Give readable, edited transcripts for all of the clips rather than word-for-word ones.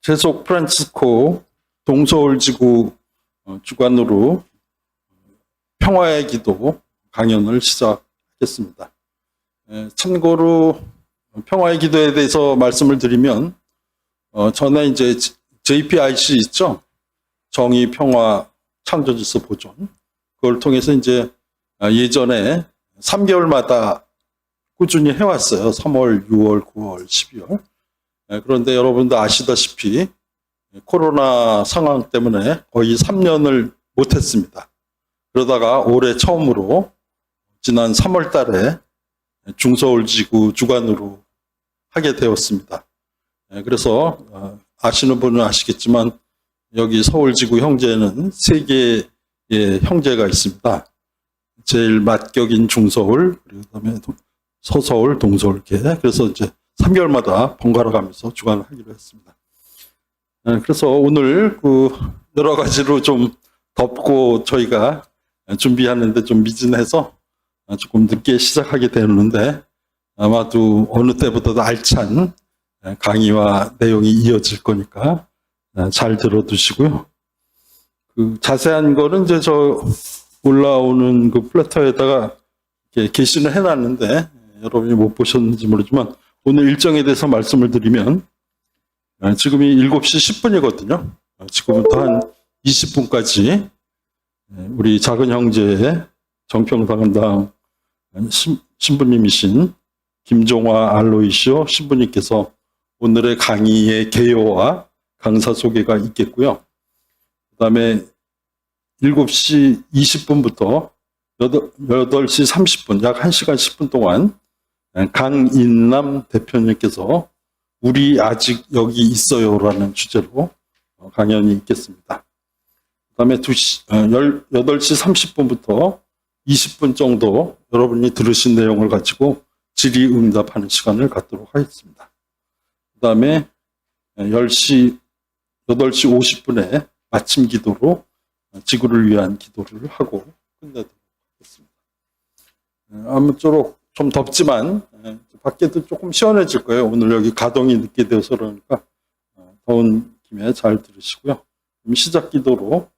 세속 프란치스코 동서울지구 주관으로 평화의 기도 강연을 시작했습니다. 참고로 평화의 기도에 대해서 말씀을 드리면 전에 이제 JPIC 있죠? 정의, 평화, 창조질서 보존. 그걸 통해서 이제 예전에 3개월마다 꾸준히 해왔어요. 3월, 6월, 9월, 12월. 그런데 여러분도 아시다시피 코로나 상황 때문에 거의 3년을 못했습니다. 그러다가 올해 처음으로 지난 3월 달에 중서울지구 주관으로 하게 되었습니다. 그래서 아시는 분은 아시겠지만 여기 서울지구 형제는 3개의 형제가 있습니다. 제일 맞격인 중서울, 그다음에 서서울, 동서울 이렇게. 그래서 이제 3개월마다 번갈아 가면서 주관을 하기로 했습니다. 그래서 오늘 여러 가지로 좀 덥고 저희가 준비하는데 좀 미진해서 조금 늦게 시작하게 되는데 아마도 어느 때보다도 알찬 강의와 내용이 이어질 거니까 잘 들어두시고요. 자세한 거는 이제 저 올라오는 플래터에다가 이렇게 게시는 해놨는데 여러분이 못 보셨는지 모르지만 오늘 일정에 대해서 말씀을 드리면 지금이 7시 10분이거든요. 지금부터 한 20분까지 우리 작은 형제의 정평당당 신부님이신 김종화 알로이시오 신부님께서 오늘의 강의의 개요와 강사 소개가 있겠고요. 그 다음에 7시 20분부터 8시 30분, 약 1시간 10분 동안 강인남 대표님께서 우리 아직 여기 있어요라는 주제로 강연이 있겠습니다. 그 다음에 8시 30분부터 20분 정도 여러분이 들으신 내용을 가지고 질의응답하는 시간을 갖도록 하겠습니다. 그 다음에 8시 50분에 마침 기도로 지구를 위한 기도를 하고 끝내도록 하겠습니다. 아무쪼록 좀 덥지만 밖에도 조금 시원해질 거예요. 오늘 여기 가동이 늦게 되어서 그러니까 더운 김에 잘 들으시고요. 시작 기도로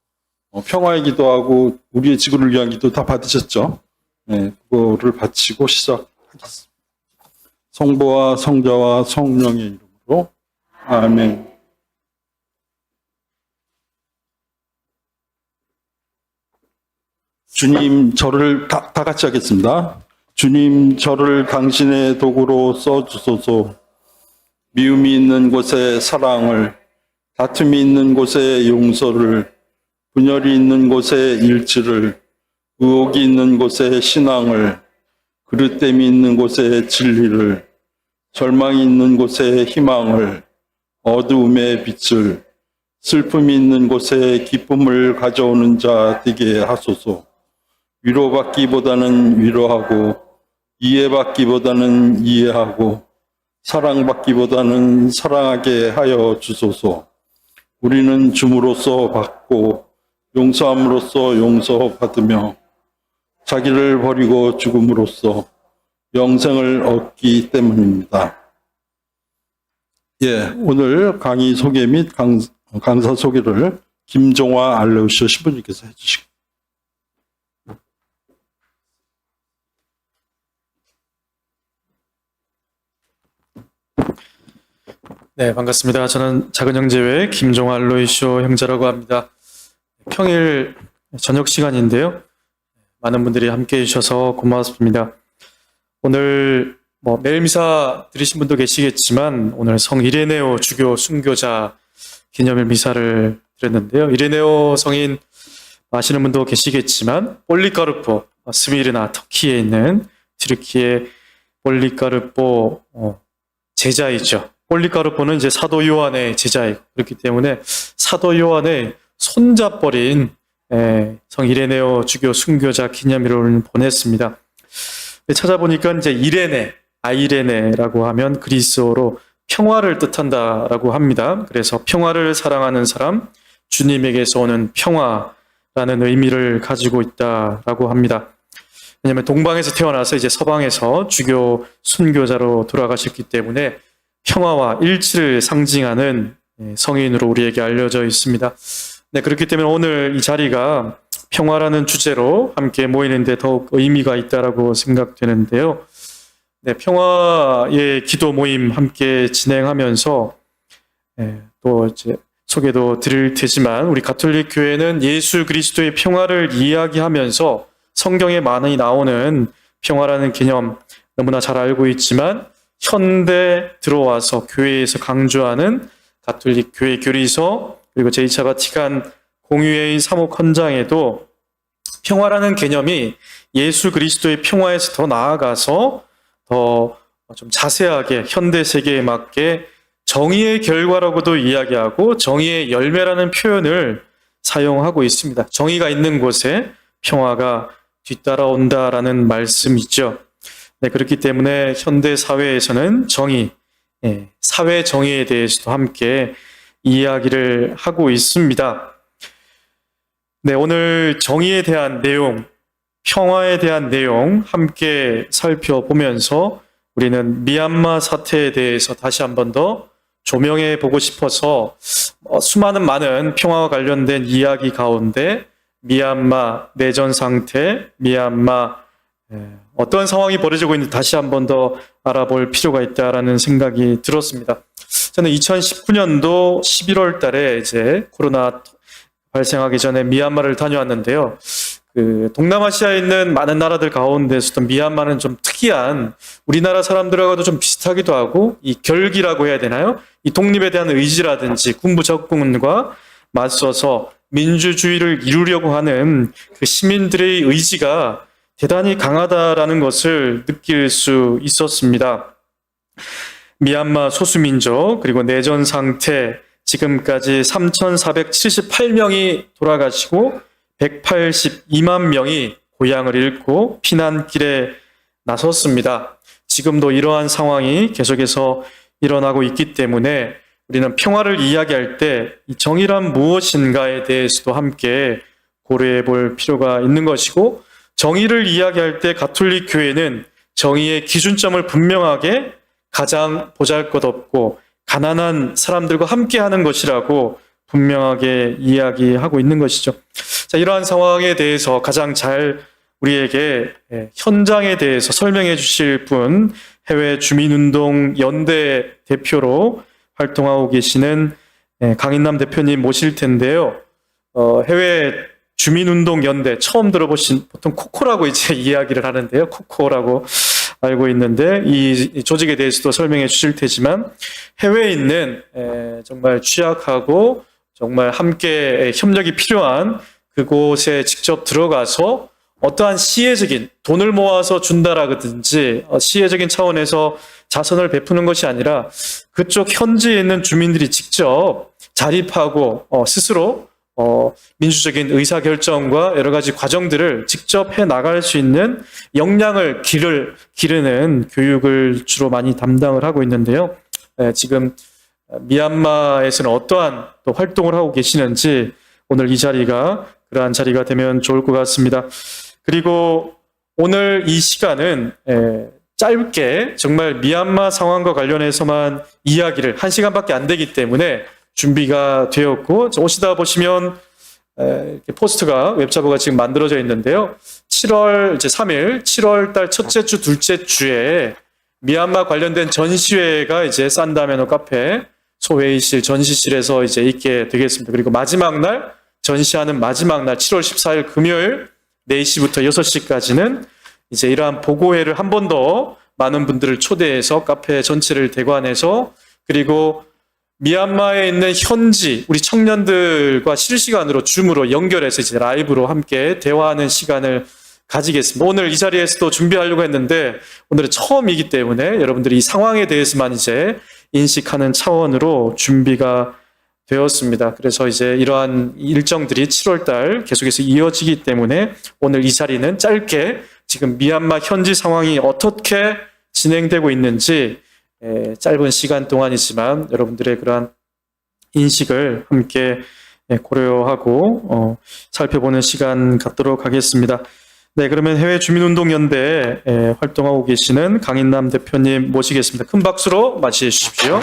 평화의 기도하고 우리의 지구를 위한 기도 다 받으셨죠? 그거를 바치고 시작하겠습니다. 성부와 성자와 성령의 이름으로 아멘. 주님, 저를 다 같이 하겠습니다. 주님, 저를 당신의 도구로 써주소서. 미움이 있는 곳에 사랑을, 다툼이 있는 곳에 용서를, 분열이 있는 곳에 일치를, 의혹이 있는 곳에 신앙을, 그릇됨이 있는 곳에 진리를, 절망이 있는 곳에 희망을, 어두움의 빛을, 슬픔이 있는 곳에 기쁨을 가져오는 자 되게 하소서. 위로받기보다는 위로하고, 이해받기보다는 이해하고, 사랑받기보다는 사랑하게 하여 주소서. 우리는 줌으로써 받고 용서함으로써 용서받으며 자기를 버리고 죽음으로써 영생을 얻기 때문입니다. 오늘 강의 소개 및 강사 소개를 김종화 알로이시오 신부님께서 해주시고. 네, 반갑습니다. 저는 작은 형제회 김종화 알로이시오 형제라고 합니다. 평일 저녁 시간인데요. 많은 분들이 함께 해주셔서 고맙습니다. 오늘 매일 미사 드리신 분도 계시겠지만 오늘 성 이레네오 주교 순교자 기념일 미사를 드렸는데요. 이레네오 성인 아시는 분도 계시겠지만 폴리카르포 스미르나 터키에 있는 튀르키예 폴리카르포 제자이죠. 폴리카르포는 이제 사도 요한의 제자이고 그렇기 때문에 사도 요한의 손잡버린 성 이레네오 주교 순교자 기념일을 보냈습니다. 찾아보니까 이제 이레네, 아이레네라고 하면 그리스어로 평화를 뜻한다라고 합니다. 그래서 평화를 사랑하는 사람, 주님에게서 오는 평화라는 의미를 가지고 있다라고 합니다. 왜냐하면 동방에서 태어나서 이제 서방에서 주교 순교자로 돌아가셨기 때문에 평화와 일치를 상징하는 성인으로 우리에게 알려져 있습니다. 네, 그렇기 때문에 오늘 이 자리가 평화라는 주제로 함께 모이는데 더욱 의미가 있다라고 생각되는데요. 네, 평화의 기도 모임 함께 진행하면서 또 이제 소개도 드릴 테지만 우리 가톨릭 교회는 예수 그리스도의 평화를 이야기하면서 성경에 많이 나오는 평화라는 개념 너무나 잘 알고 있지만 현대 들어와서 교회에서 강조하는 가톨릭 교회 교리서 그리고 제2차 바티칸 공유회의 사목 헌장에도 평화라는 개념이 예수 그리스도의 평화에서 더 나아가서 더 좀 자세하게 현대 세계에 맞게 정의의 결과라고도 이야기하고 정의의 열매라는 표현을 사용하고 있습니다. 정의가 있는 곳에 평화가 뒤따라온다라는 말씀이죠. 네, 그렇기 때문에 현대 사회에서는 정의, 사회 정의에 대해서도 함께 이야기를 하고 있습니다. 네, 오늘 정의에 대한 내용, 평화에 대한 내용 함께 살펴보면서 우리는 미얀마 사태에 대해서 다시 한 번 더 조명해 보고 싶어서 수많은 많은 평화와 관련된 이야기 가운데 미얀마 내전 상태, 미얀마 어떤 상황이 벌어지고 있는지 다시 한 번 더 알아볼 필요가 있다라는 생각이 들었습니다. 저는 2019년도 11월 달에 이제 코로나 발생하기 전에 미얀마를 다녀왔는데요. 그 동남아시아에 있는 많은 나라들 가운데서도 미얀마는 좀 특이한 우리나라 사람들하고도 좀 비슷하기도 하고 이 결기라고 해야 되나요? 이 독립에 대한 의지라든지 군부 적군과 맞서서 민주주의를 이루려고 하는 그 시민들의 의지가 대단히 강하다라는 것을 느낄 수 있었습니다. 미얀마 소수민족 그리고 내전 상태 지금까지 3,478명이 돌아가시고 182만 명이 고향을 잃고 피난길에 나섰습니다. 지금도 이러한 상황이 계속해서 일어나고 있기 때문에 우리는 평화를 이야기할 때 이 정의란 무엇인가에 대해서도 함께 고려해 볼 필요가 있는 것이고 정의를 이야기할 때 가톨릭 교회는 정의의 기준점을 분명하게 가장 보잘것없고 가난한 사람들과 함께하는 것이라고 분명하게 이야기하고 있는 것이죠. 자, 이러한 상황에 대해서 가장 잘 우리에게 현장에 대해서 설명해 주실 분 해외 주민운동 연대 대표로 활동하고 계시는 강인남 대표님 모실 텐데요. 해외 주민운동 연대 처음 들어보신 보통 코코라고 이제 이야기를 하는데요. 코코라고 알고 있는데 이 조직에 대해서도 설명해 주실 테지만 해외에 있는 정말 취약하고 정말 함께 협력이 필요한 그곳에 직접 들어가서 어떠한 시혜적인 돈을 모아서 준다라든지 시혜적인 차원에서 자선을 베푸는 것이 아니라 그쪽 현지에 있는 주민들이 직접 자립하고 스스로 민주적인 의사결정과 여러 가지 과정들을 직접 해 나갈 수 있는 역량을 기르는 교육을 주로 많이 담당을 하고 있는데요. 지금 미얀마에서는 어떠한 또 활동을 하고 계시는지 오늘 이 자리가 그러한 자리가 되면 좋을 것 같습니다. 그리고 오늘 이 시간은 짧게 정말 미얀마 상황과 관련해서만 이야기를 1시간밖에 안 되기 때문에 준비가 되었고 오시다 보시면 이렇게 포스트가 웹자보가 지금 만들어져 있는데요. 7월 이제 3일 7월 달 첫째 주 둘째 주에 미얀마 관련된 전시회가 이제 산다메노 카페 소회의실 전시실에서 이제 있게 되겠습니다. 그리고 마지막 날 전시하는 마지막 날 7월 14일 금요일 4시부터 6시까지는 이제 이러한 보고회를 한 번 더 많은 분들을 초대해서 카페 전체를 대관해서 그리고 미얀마에 있는 현지 우리 청년들과 실시간으로 줌으로 연결해서 이제 라이브로 함께 대화하는 시간을 가지겠습니다. 오늘 이 자리에서도 준비하려고 했는데 오늘은 처음이기 때문에 여러분들이 이 상황에 대해서만 이제 인식하는 차원으로 준비가 되었습니다. 그래서 이제 이러한 일정들이 7월 달 계속해서 이어지기 때문에 오늘 이 자리는 짧게 지금 미얀마 현지 상황이 어떻게 진행되고 있는지 짧은 시간 동안이지만 여러분들의 그러한 인식을 함께 고려하고 살펴보는 시간 갖도록 하겠습니다. 네, 그러면 해외 주민운동연대에 활동하고 계시는 강인남 대표님 모시겠습니다. 큰 박수로 맞이해 주십시오.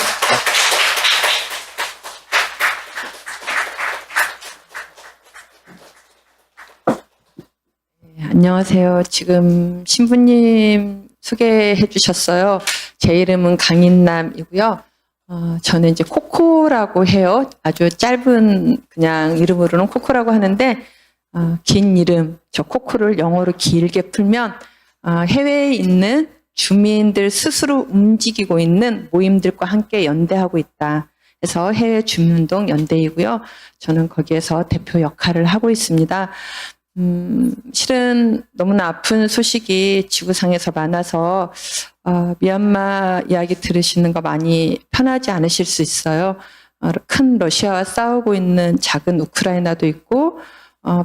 안녕하세요. 지금 신부님 소개해 주셨어요. 제 이름은 강인남이고요. 저는 이제 코코라고 해요. 아주 짧은 그냥 이름으로는 코코라고 하는데, 긴 이름, 저 코코를 영어로 길게 풀면, 해외에 있는 주민들 스스로 움직이고 있는 모임들과 함께 연대하고 있다. 그래서 해외 주민운동 연대이고요. 저는 거기에서 대표 역할을 하고 있습니다. 실은 너무나 아픈 소식이 지구상에서 많아서 미얀마 이야기 들으시는 거 많이 편하지 않으실 수 있어요. 큰 러시아와 싸우고 있는 작은 우크라이나도 있고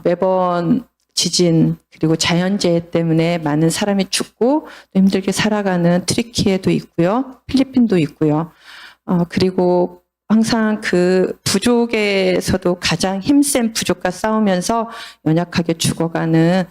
매번 지진 그리고 자연재해 때문에 많은 사람이 죽고 또 힘들게 살아가는 트리키에도 있고요. 필리핀도 있고요. 그리고 항상 그 부족에서도 가장 힘센 부족과 싸우면서 연약하게 죽어가는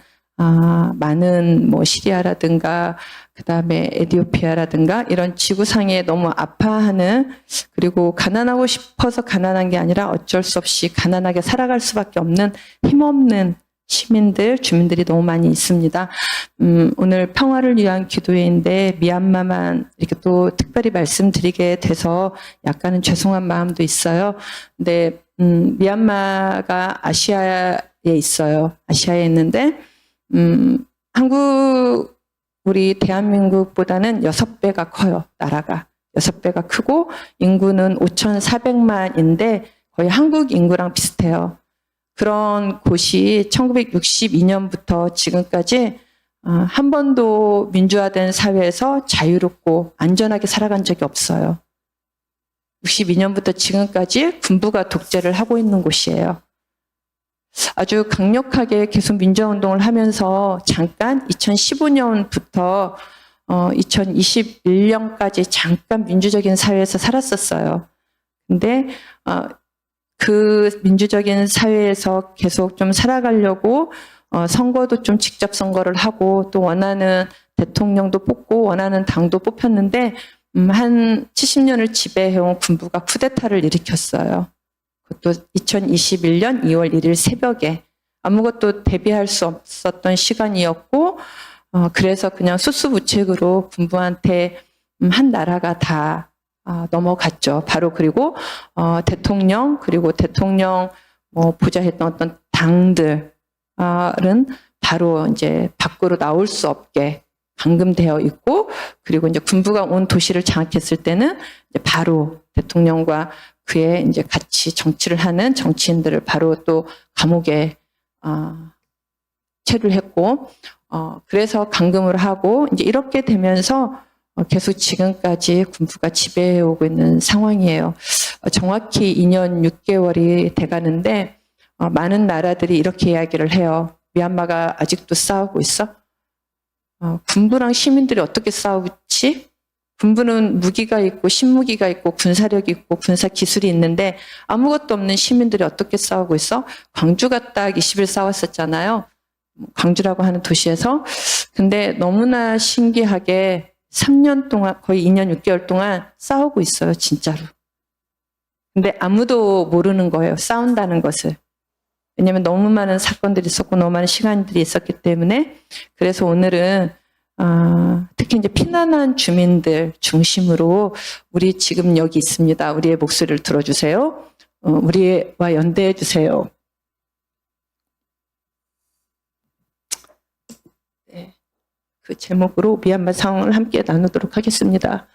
많은 뭐 시리아라든가 그다음에 에티오피아라든가 이런 지구상에 너무 아파하는, 그리고 가난하고 싶어서 가난한 게 아니라 어쩔 수 없이 가난하게 살아갈 수밖에 없는 힘없는 시민들, 주민들이 너무 많이 있습니다. 오늘 평화를 위한 기도회인데 미얀마만 이렇게 또 특별히 말씀드리게 돼서 약간은 죄송한 마음도 있어요. 근데 미얀마가 아시아에 있어요. 아시아에 있는데 한국, 우리 대한민국보다는 6배가 커요. 나라가 6배가 크고 인구는 5,400만인데 거의 한국 인구랑 비슷해요. 그런 곳이 1962년부터 지금까지 한 번도 민주화된 사회에서 자유롭고 안전하게 살아간 적이 없어요. 62년부터 지금까지 군부가 독재를 하고 있는 곳이에요. 아주 강력하게 계속 민주화운동을 하면서 잠깐 2015년부터 2021년까지 잠깐 민주적인 사회에서 살았었어요. 근데 그 민주적인 사회에서 계속 좀 살아가려고 선거도 좀 직접 선거를 하고 또 원하는 대통령도 뽑고 원하는 당도 뽑혔는데 한 70년을 지배해온 군부가 쿠데타를 일으켰어요. 그것도 2021년 2월 1일 새벽에 아무것도 대비할 수 없었던 시간이었고 그래서 그냥 수수부책으로 군부한테 한 나라가 다 넘어갔죠. 바로 그리고 대통령 그리고 대통령 보좌했던 어떤 당들은 바로 이제 밖으로 나올 수 없게 감금되어 있고, 그리고 이제 군부가 온 도시를 장악했을 때는 이제 바로 대통령과 그의 이제 같이 정치를 하는 정치인들을 바로 또 감옥에 체류를 했고, 그래서 감금을 하고 이제 이렇게 되면서 계속 지금까지 군부가 지배해오고 있는 상황이에요. 정확히 2년 6개월이 돼가는데 많은 나라들이 이렇게 이야기를 해요. 미얀마가 아직도 싸우고 있어? 군부랑 시민들이 어떻게 싸우지? 군부는 무기가 있고 신무기가 있고 군사력이 있고 군사 기술이 있는데 아무것도 없는 시민들이 어떻게 싸우고 있어? 광주가 딱 20일 싸웠었잖아요. 광주라고 하는 도시에서. 근데 너무나 신기하게 3년 동안, 거의 2년 6개월 동안 싸우고 있어요, 진짜로. 근데 아무도 모르는 거예요, 싸운다는 것을. 왜냐면 너무 많은 사건들이 있었고 너무 많은 시간들이 있었기 때문에. 그래서 오늘은 특히 이제 피난한 주민들 중심으로 우리 지금 여기 있습니다. 우리의 목소리를 들어주세요. 우리와 연대해 주세요. 네. 그 제목으로 미얀마 상황을 함께 나누도록 하겠습니다.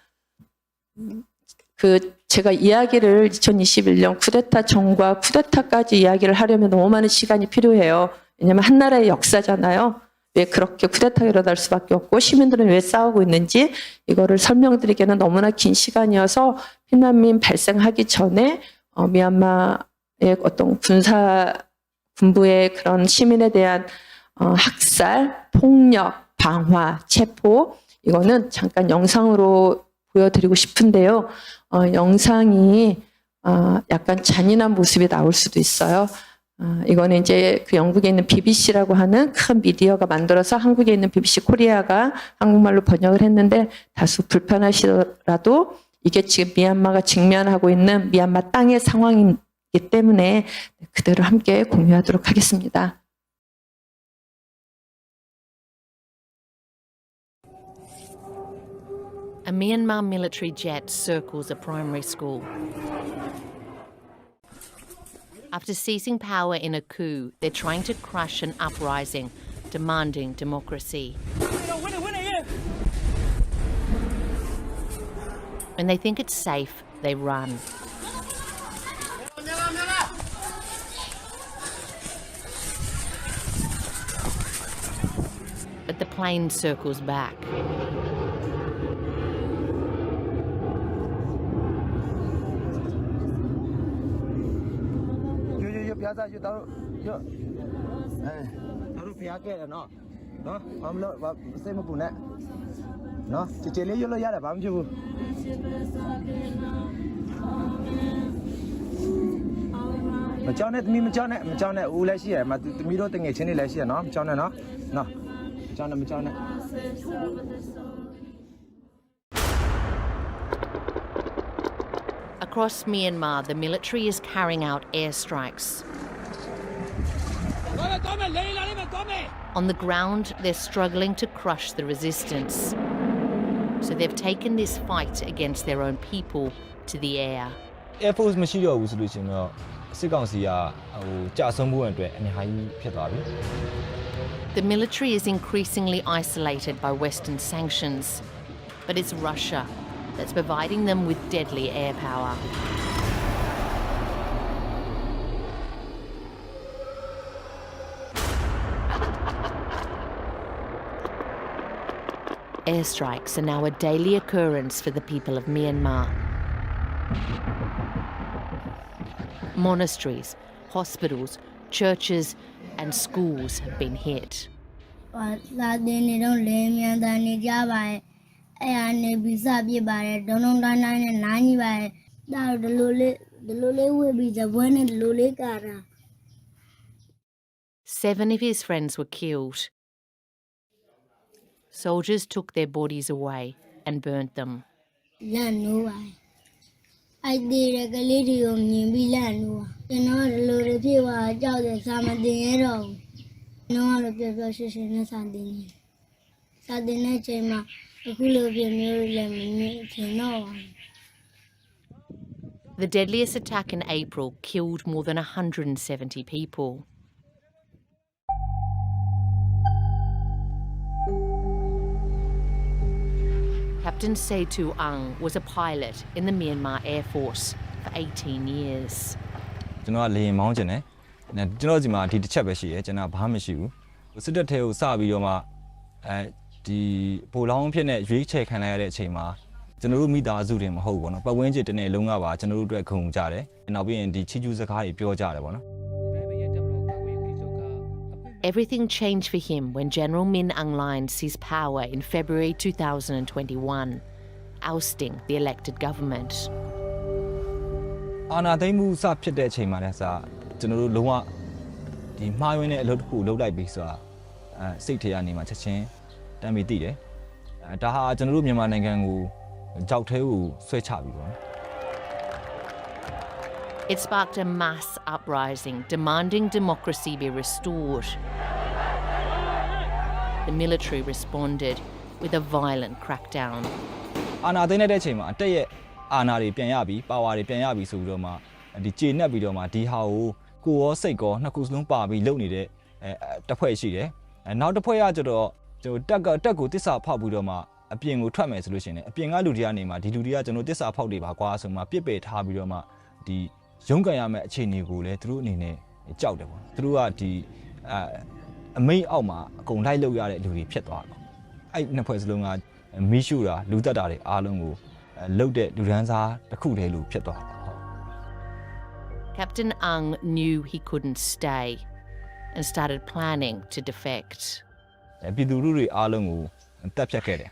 제가 이야기를 2021년 쿠데타 전과 쿠데타까지 이야기를 하려면 너무 많은 시간이 필요해요. 왜냐하면 한 나라의 역사잖아요. 왜 그렇게 쿠데타가 일어날 수밖에 없고 시민들은 왜 싸우고 있는지 이거를 설명드리기에는 너무나 긴 시간이어서 피난민 발생하기 전에 미얀마의 어떤 군부의 그런 시민에 대한 학살, 폭력, 방화, 체포, 이거는 잠깐 영상으로 보여드리고 싶은데요. 영상이 약간 잔인한 모습이 나올 수도 있어요. 이거는 이제 그 영국에 있는 BBC라고 하는 큰 미디어가 만들어서 한국에 있는 BBC 코리아가 한국말로 번역을 했는데 다소 불편하시더라도 이게 지금 미얀마가 직면하고 있는 미얀마 땅의 상황이기 때문에 그대로 함께 공유하도록 하겠습니다. A Myanmar military jet circles a primary school. After seizing power in a coup, they're trying to crush an uprising, demanding democracy. When they think it's safe, they run. But the plane circles back. Across Myanmar, the military is carrying out airstrikes. On the ground, they're struggling to crush the resistance. So they've taken this fight against their own people to the air. Air Force မရှိတော့ဘူးဆိုလို့ရှိရင်တော့စစ်ကောင်စီကကြာဆုံးမှုအတွက်အများကြီးဖြစ်သွားပြီ The military is increasingly isolated by Western sanctions, but it's Russia that's providing them with deadly air power. Airstrikes are now a daily occurrence for the people of Myanmar. Monasteries, hospitals, churches, and schools have been hit. Seven of his friends were killed. Soldiers took their bodies away and burnt them. The deadliest attack in April killed more than 170 people. Captain Setu Ang was a pilot in the Myanmar Air Force for 18 years. ကျွန်တော်ကလေရင်မောင်းကျင်တယ်ကျွန်တော်ဒီမှာဒီတစ်ချက်ပဲရှိတယ်ကျွန်တော်ဘာမှမရှိဘူးစစ်တပ်ထဲကိုစပြီးတော့မှဒီပိုလောင်းဖြစ်နေရွေးချယ်ခံလိုက်ရတဲ့အချိန်မှာကျွန်တော်တို့မိသားစုတွေမဟုတ်ဘူးပေါ့နော်ပတ်ဝန်းကျင်တစ်နေ့လုံးကပါကျွန်တော်တို့အတွက်ခုံကြတယ်နောက်ပြီးရင်ဒီချီကျူးစကားတွေပြောကြတယ်ပေါ့နော် Everything changed for him when General Min Aung Hlaing seized power in February 2021, ousting the elected government. အာဏာသိမ်းမှုစဖြစ်တဲ့အချိန်မှာလည်းကျွန်တော်တို့လုံးဝဒီမှားယွင်းတဲ့အလုပ်တစ်ခုလုပ်လိုက်ပြီဆိုတာစိတ်ထဲကနေမှချက်ချင်းတမ်းပြီးသိတယ်ဒါဟာကျွန်တော်တို့မြန်မာနိုင်ငံကိုကြောက်ထဲကိုဆွဲချပြီပေါ့ It sparked a mass uprising demanding democracy be restored. The military responded with a violent crackdown. အာဏာသိမ်းတဲ့အချိန်မှာတက်ရဲ့အာဏာတွေပြန်ရပြီပါဝါတွေပြန်ရပြီဆိုပြီးတော့မှဒီကျေနပ်ပြီးတော့မှဒီဟာကိုရောစိတ်ကောနှစ်ခုစလုံးပါပြီးလုပ်နေတဲ့တစ်ဖွဲ့ရှိတယ်နောက်တစ်ဖွဲ့ကကျတော့တက်ကိုတစ္ဆာဖောက်ပြီးတော့မှအပြင်ကိုထွက်မယ်ဆိုလို့ရှိရင်အပြင်ကလူတွေကနေမှဒီလူတွေကကျွန်တော်တစ္ဆာဖောက်တွေပါကွာဆိုမှပြစ်ပယ်ထားပြီးတော့မှဒီရုန်းကန်ရမယ့်အခြေအနေကိုလည်းသူတို့အနေနဲ့ကြောက်တယ်ပေါ့သူတို့ကဒီအမိတ်အောက်မှာအကုန်လိုက်လောက်ရတဲ့လူတွေဖြစ်သွားတယ်အဲ့နှစ်ဖွဲ့စလုံးကမီးရှို့တာလူတက်တာတွေအားလုံးကိုလှုပ်တဲ့လူဒန်းစားတစ်ခုတည်းလို့ဖြစ်သွားတယ် Captain Ang knew he couldn't stay and started planning to defect. ပြည်သူလူတွေအားလုံးကိုတက်ဖြတ်ခဲ့တယ်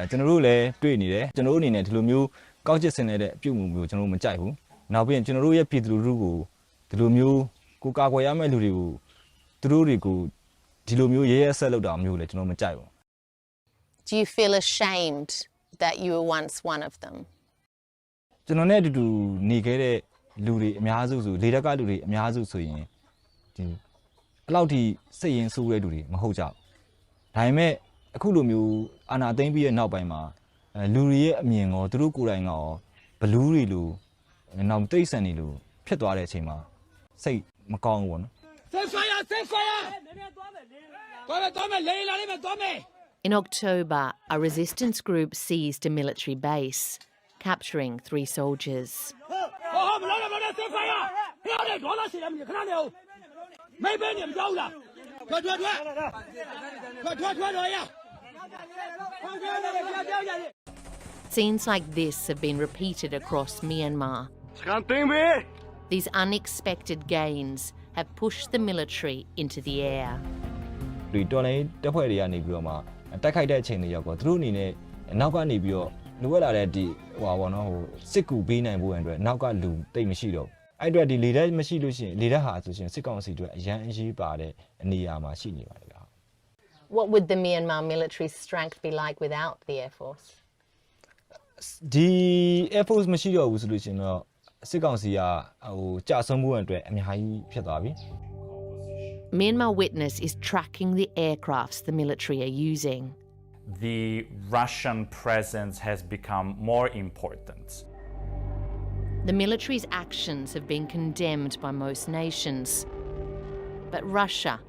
ကျွန်တော်တို့လည်းတွေ့နေတယ်ကျွန်တော်တို့အနေနဲ့ဒီလိုမျိုးကောက်ကျစ်စင်နေတဲ့အပြုတ်မှုမျိုးကျွန်တော်တို့မကြိုက်ဘူးနောက်ပြီးရင်ကျွန်တော်တို့ရဲ့ပြည်သူလူထုကိုဒီလိုမျိုးကိုကာကွယ်ရမယ့်လူတွေကိုသူတို့တွေကိုဒီလိုမျိုးရဲရဲဆက်လုပ်တာမျိုးလည်းကျွန်တော်မကြိုက်ဘူး Do you feel ashamed that you were once one of them? ကျွန်တော်နဲ့အတူတူနေခဲ့တဲ့လူတွေအများစုဆိုလေတက်ကလူတွေအများစုဆိုရင်ဒီအဲ့လောက်ထိစိတ်ရင်းဆိုးတဲ့လူတွေမဟုတ်ကြဘူးဒါပေမဲ့အခုလိုမျိုးအာဏာသိမ်းပြီးတဲ့နောက်ပိုင်းမှာ လူတွေရဲ့အမြင်ကိုသူတို့ကိုယ်တိုင်ကဘလူးတွေလိုနောက်တိတ်ဆန်တွေလိုဖြစ်သွားတဲ့အချိန်မှာစိတ်မကောင်းဘူးပေါ့နော် In October, a resistance group seized a military base, capturing 3 soldiers. Scenes like this have been repeated across Myanmar. These unexpected gains have pushed the military into the air. ဒီတော်လိုင်းတပ်ဖွဲ့တွေကနေပြီးတော့မှတိုက်ခိုက်တဲ့အချိန်တွေရောက်တော့သူတို့အနေနဲ့နောက်ကနေပြီးတော့လိုအပ်လာတဲ့ဒီဟိုပါဘောနော်ဟိုစစ်ကူပေးနိုင်ဖို့အတွက်နောက်ကလူတိတ်မရှိတော့အဲ့အတွက်ဒီလေတပ်မရှိလို့ရှိရင်လေတပ်ဟာဆိုရှင်စစ်ကောင်စီတွေအရန်အရေးပါတဲ့အနေအရာမှာရှိနေပါတယ်ဗျာ What would the Myanmar military strength be like without the Air Force? ဒီ Air Force မရှိတော့ဘူးဆိုလို့ရှိရင်တော့စစ်ကောင်စီကဟိုကြာဆုံးဖို့အတွက်အများကြီးဖြစ်သွားပြီ Myanmar Witness is tracking the aircrafts the military are using. The Russian presence has become more important. The military's actions have been condemned by most nations. But Russia,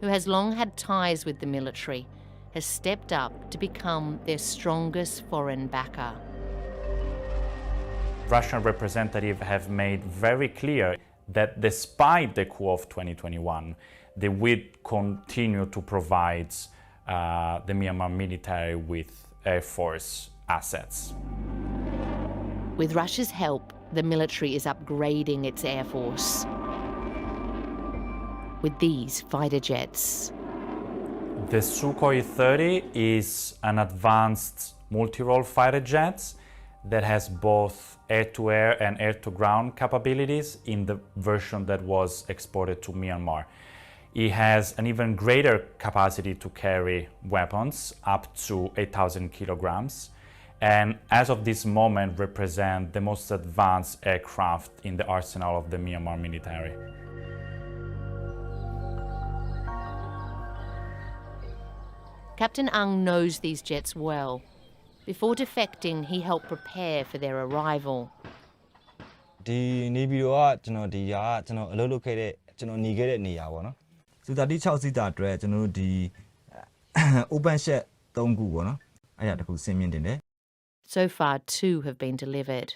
who has long had ties with the military, has stepped up to become their strongest foreign backer. Russian representatives have made very clear that despite the coup of 2021, they will continue to provide the Myanmar military with Air Force assets. With Russia's help, the military is upgrading its air force with these fighter jets. The Sukhoi 30 is an advanced multi-role fighter jet that has both air-to-air and air-to-ground capabilities in the version that was exported to Myanmar. It has an even greater capacity to carry weapons up to 8,000 kilograms, and as of this moment represent the most advanced aircraft in the arsenal of the Myanmar military. Captain Ang knows these jets well. Before defecting, he helped prepare for their arrival. ဒီနေပြည်တော်ကကျွန်တော်ဒီဟာကျွန်တော်အလုပ်လုပ်ခဲ့တဲ့ကျွန်တော်နေခဲ့တဲ့နေရာပေါ့နော်စူတာတီ6စီးတာအတွက်ကျွန်တော်တို့ဒီ open shed 3ခုပေါ့နော်အဲ့ဒါတခုဆင်းမြင့်တင်တယ် So far, 2 have been delivered.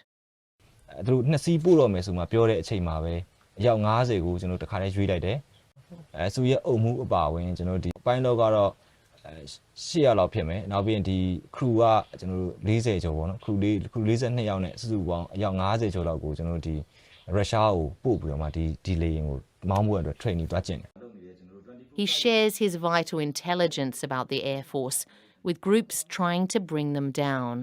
သူတို့2စီးပို့တော့မယ်ဆိုမှပြောတဲ့အချိန်မှာပဲအယောက်90ကိုကျွန်တော်တခါတည်းရွေးလိုက်တယ်အဲသူရဲ့အုံမှုအပါဝင်ကျွန်တော်ဒီပိုင်းတော့ကတော့800လောက်ဖြစ်မယ်နောက်ပြီးရင်ဒီ crew ကကျွန်တော်တို့40ကျော်ပေါ့နော် crew 42ယောက်နဲ့စုစုပေါင်းအယောက်90ကျော်လောက်ကိုကျွန်တော်တို့ဒီရုရှားကိုပို့ပြီးတော့မှဒီလေယာဉ်ကိုမောင်းဖို့အတွက် training တွားကျင့်တယ် He shares his vital intelligence about the Air Force with groups trying to bring them down.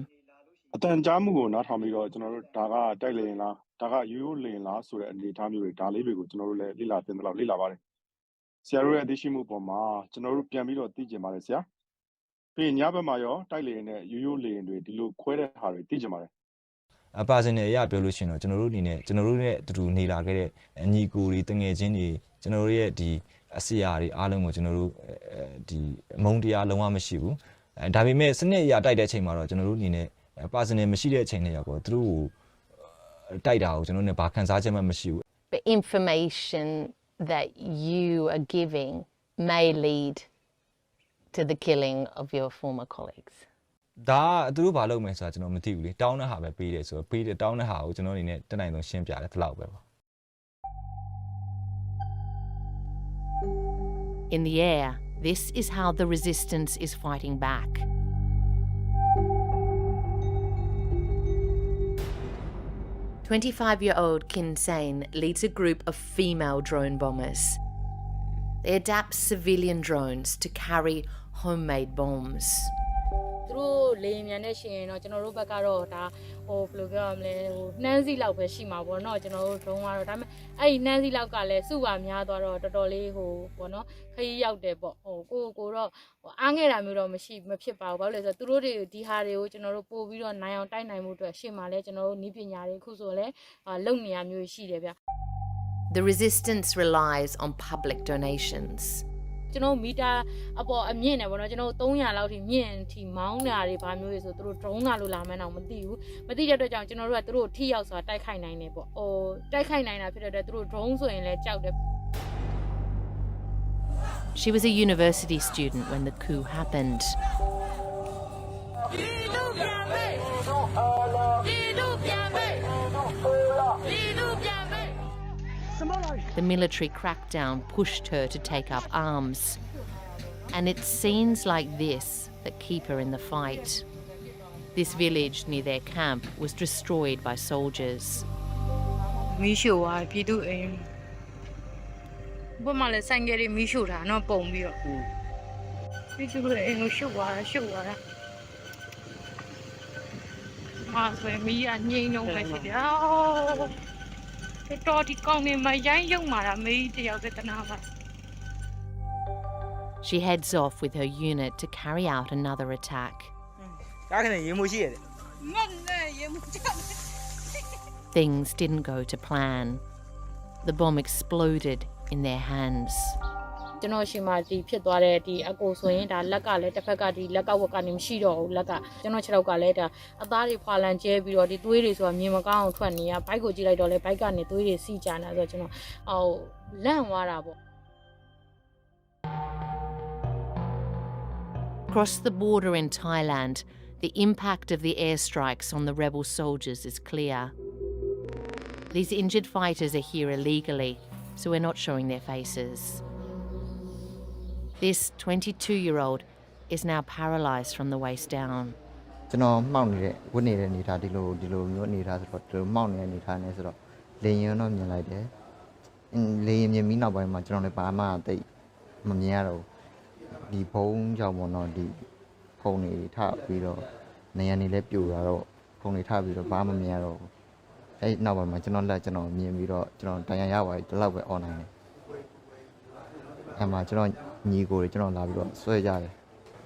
အတန်ကြားမှုကိုနားထောင်ပြီးတော့ကျွန်တော်တို့ဒါကတိုက်လေရင်လားဒါကရိုးရိုးလေရင်လားဆိုတဲ့အနေအထားမျိုးတွေဒါလေးတွေကိုကျွန်တော်တို့လည်းလေ့လာသင်တယ်လို့လေ့လာပါတယ်ဆရာတို့ရဲ့သိရှိမှုပေါ်မှာကျွန်တော်တို့ပြန်ပြီးတော့သိကျင်ပါတယ်ဆရာပြီးရင်ညဘက်မှာရောတိုက်လေရင်နဲ့ရိုးရိုးလေရင်တွေဒီလိုခွဲတဲ့ဟာတွေသိကျင်ပါတယ် အပါစင်နဲ့အရပြောလို့ရှိရင်တော့ကျွန်တော်တို့အနေနဲ့ကျွန်တော်တို့ရဲ့အတူတူနေလာခဲ့တဲ့အညီကိုတွေတငယ်ချင်းတွေကျွန်တော်တို့ရဲ့ဒီအစီအရာတွေအားလုံးကိုကျွန်တော်တို့ဒီအမုန်းတရားလုံးဝမရှိဘူးဒါပေမဲ့စနစ်အရာတိုက်တဲ့အချိန်မှာတော့ကျွန်တော်တို့အနေနဲ့ personal မရှိတဲ့အချိန်တွေရောက်တော့သူတို့ကိုတိုက်တာကိုကျွန်တော်တို့ ਨੇ ဘာခံစားချက်မှမရှိဘူး But information that you are giving may lead to the killing of your former colleagues. ဒါသူတို့ဘာလုပ်မယ်ဆိုတာကျွန်တော်မသိဘူးလေတောင်းတဲ့ဟာပဲပေးတယ်ဆိုတော့ပေးတယ်တောင်းတဲ့ဟာကိုကျွန်တော်အနေနဲ့တက်နိုင်ဆုံးရှင်းပြတယ်ဒီလောက်ပဲပါ In the air, this is how the resistance is fighting back. "25-year-old Kim Sain leads a group of female drone bombers. They adapt civilian drones to carry homemade bombs. သူတို့လေယာဉ်မြန်နဲ့ရှင်ရင်တော့ကျွန်တော်တို့ဘက်ကတော့ဒါဟိုဘယ်လိုပြောရမလဲဟိုနှမ်းစီလောက်ပဲရှိမှာပေါ့နော်ကျွန်တော်တို့ဒုံးကတော့ဒါပေမဲ့အဲ့ဒီနှမ်းစီလောက်ကလည်းစုပါများသွားတော့တော်တော်လေးဟိုပေါ့နော်ခရီးရောက်တယ်ပေါ့ဟိုကိုတော့ဟိုအားငယ်တာမျိုးတော့မဖြစ်ပါဘူးဘာလို့လဲဆိုတော့သူတို့တွေဒီဟာတွေကိုကျွန်တော်တို့ပို့ပြီးတော့နိုင်အောင်တိုက်နိုင်မှုအတွက်ရှေ့မှာလဲကျွန်တော်တို့နည်းပညာတွေအခုဆိုလဲလုံနေရမျိုးရှိတယ်ဗျ The resistance relies on public donations. ကျွန်တော်မီတာအပေါ်အမြင့်နဲ့ပေါ့နော်ကျွန်တော်300လောက်ထိမြင့်ထိမောင်းတာတွေဘာမျိုးလဲဆိုသူတို့ drone လာလို့လာမှန်းတော့မသိဘူးမသိတဲ့အတွက်ကြောင့်ကျွန်တော်တို့ကသူတို့ထိရောက်စွာတိုက်ခိုက်နိုင်တယ်ပေါ့ဟိုတိုက်ခိုက်နိုင်တာဖြစ်တဲ့အတွက်သူတို့ drone ဆိုရင်လည်းကြောက်တယ် She was a university student when the coup happened. The military crackdown pushed her to take up arms. And it's scenes like this that keep her in the fight. This village near their camp was destroyed by soldiers. မီးရှို့သွားပြည်သူအိမ်ဘုမလည်းဆိုင်ကလေးမီးရှို့တာနော်ပုံပြီးတော့ပြည်သူအိမ်ကိုရှို့သွားတာမာဆိုမီးကငိမ့်လုံးပဲဖြစ်တယ်တော်ဒီကောင်းနေမရိုင်းရုံမာတာမီးတယောက်တနာပါ She heads off with her unit to carry out another attack. Things didn't go to plan. The bomb exploded in their hands. ကျွန်တော်ရှိမှဒီဖြစ်သွားတဲ့ဒီအကိုဆိုရင်ဒါလက်ကလည်းတစ်ဖက်ကဒီလက်ကဝက်ကနေမရှိတော့ဘူးလက်ကကျွန်တော်ခြေထောက်ကလည်းဒါအသားတွေဖွာလန်ကျဲပြီးတော့ဒီသွေးတွေဆိုတာမြင်မကောင်းအောင်ထွက်နေရဘိုက်ကိုကြည့်လိုက်တော့လေဘိုက်ကနေသွေးတွေစီးကြနေတာဆိုတော့ကျွန်တော်ဟိုလန့်သွားတာပေါ့ Across the border in Thailand, the impact of the airstrikes on the rebel soldiers is clear. These injured fighters are here illegally, so we're not showing their faces. This 22-year-old is now paralyzed from the waist down. ကျွန်တော်မှောက်နေတဲ့ဝတ်နေတဲ့အနေထားဒီလိုမျိုးအနေထားဆိုတော့ဒီလိုမှောက်နေတဲ့အနေထားနဲ့ဆိုတော့လေရင်တော့မြင်လိုက်တယ်လေရင်မြင်ပြီးနောက်ပိုင်းမှာကျွန်တော်လည်းဘာမှသိမမြင်ရတော့ဒီဖုံးကြောင့်ပေါ့နော်ဒီဖုံးနေထပြီးတော့နေရနေလဲပြိုလာတော့ဖုံးနေထပြီးတော့ဘာမှမမြင်ရတော့အဲ့နောက်ပိုင်းမှာကျွန်တော်လက်ကျွန်တော်မြင်ပြီးတော့ကျွန်တော်တန်ရရပါတယ်ဒီလောက်ပဲ online နဲ့အဲ့မှာကျွန်တော်ညီကိုတွေကျွန်တော်လာပြီးတော့ဆွဲကြတယ်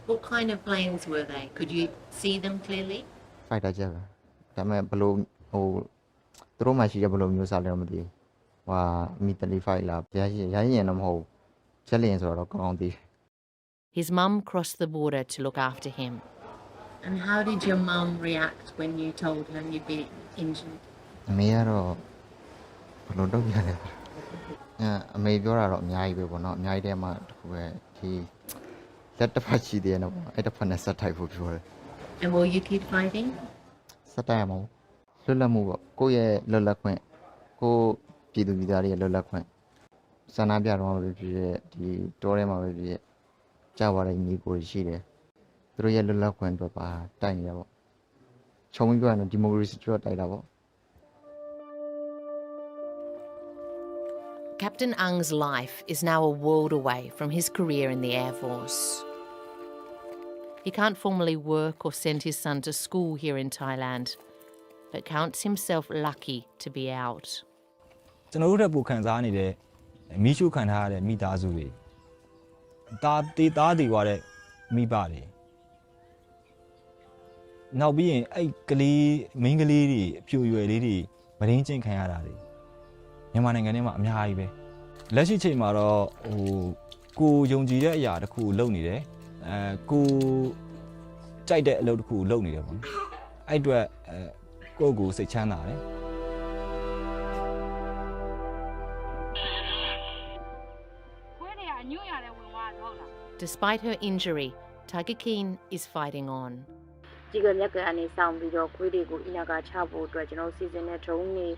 What kind of planes were they? Could you see them clearly? fighter jet ပဲဒါပေမဲ့ဘလို့ဟိုသူတို့မှရှိတဲ့ဘလို့မျိုးစားလဲတော့မသိဘူးဟိုmilitary fight လားရရင်တော့မဟုတ်ချက်လျင်ဆိုတော့ကောင်းသေး His mum crossed the border to look after him. And how did your mum react when you told her you'd been injured? အမေကတော့ဘလို့တော့ပြရတယ်အမေပြောတာတော့အများကြီးပဲပေါ့နော်အများကြီးတည်းမှတခုပဲဒီလက်တစ်ဖက်ရှိသေးတယ်နော်အဲ့တစ်ဖက်နဲ့ဆက်ထိုက်ဖို့ပြောတယ် And will you keep fighting? ဆက်တိုက်ရမှာလွတ်လပ်မှုပေါ့ကိုယ့်ရဲ့လွတ်လပ်ခွင့်ကိုပြည်သူပြည်သားတွေရဲ့လွတ်လပ်ခွင့်ဆန္ဒပြတော့ပဲဖြစ်ဖြစ်ဒီတောထဲမှာပဲဖြစ်ဖြစ်ကြောက်ရတဲ့ညီကိုရှိတယ်သူတို့ရဲ့လွတ်လပ်ခွင့်အတွက်ပါတိုက်နေရပေါ့ခြုံပြီးပြောရင်ဒီမိုကရေစီအတွက်တိုက်တာပေါ့ Captain Ang's life is now a world away from his career in the Air Force. He can't formally work or send his son to school here in Thailand, but counts himself lucky to be out. ကျွန်တော်တို့တက်ပူခံစားနေတဲ့မိရှုခံထားရတဲ့မိသားစုတွေသားတေးသွားတဲ့မိဘတွေနောက်ပြီးရင်အဲ့ကလေးမိန်းကလေးတွေအဖြူရွယ်လေးတွေမရင်းကျင့်ခံရတာတွေမြန်မာနိုင်ငံထဲမှာအများကြီးပဲလက်ရှိချိန်မှာတော့ဟိုကိုယုံကြည်တဲ့အရာတစ်ခုလုပ်နေတယ်ကိုကြိုက်တဲ့အလုပ်တစ်ခုလုပ်နေတယ်ပေါ့အဲ့အတွက်ကိုစိတ်ချမ်းသာတယ် Despite her injury, Tiger Keen is fighting on. ဒီကလက်ကနေစောင့်ပြီးတော့ခွေးတွေကိုအနာကချဖို့အတွက်ကျွန်တော်စီစဉ်တဲ့ drone တွေ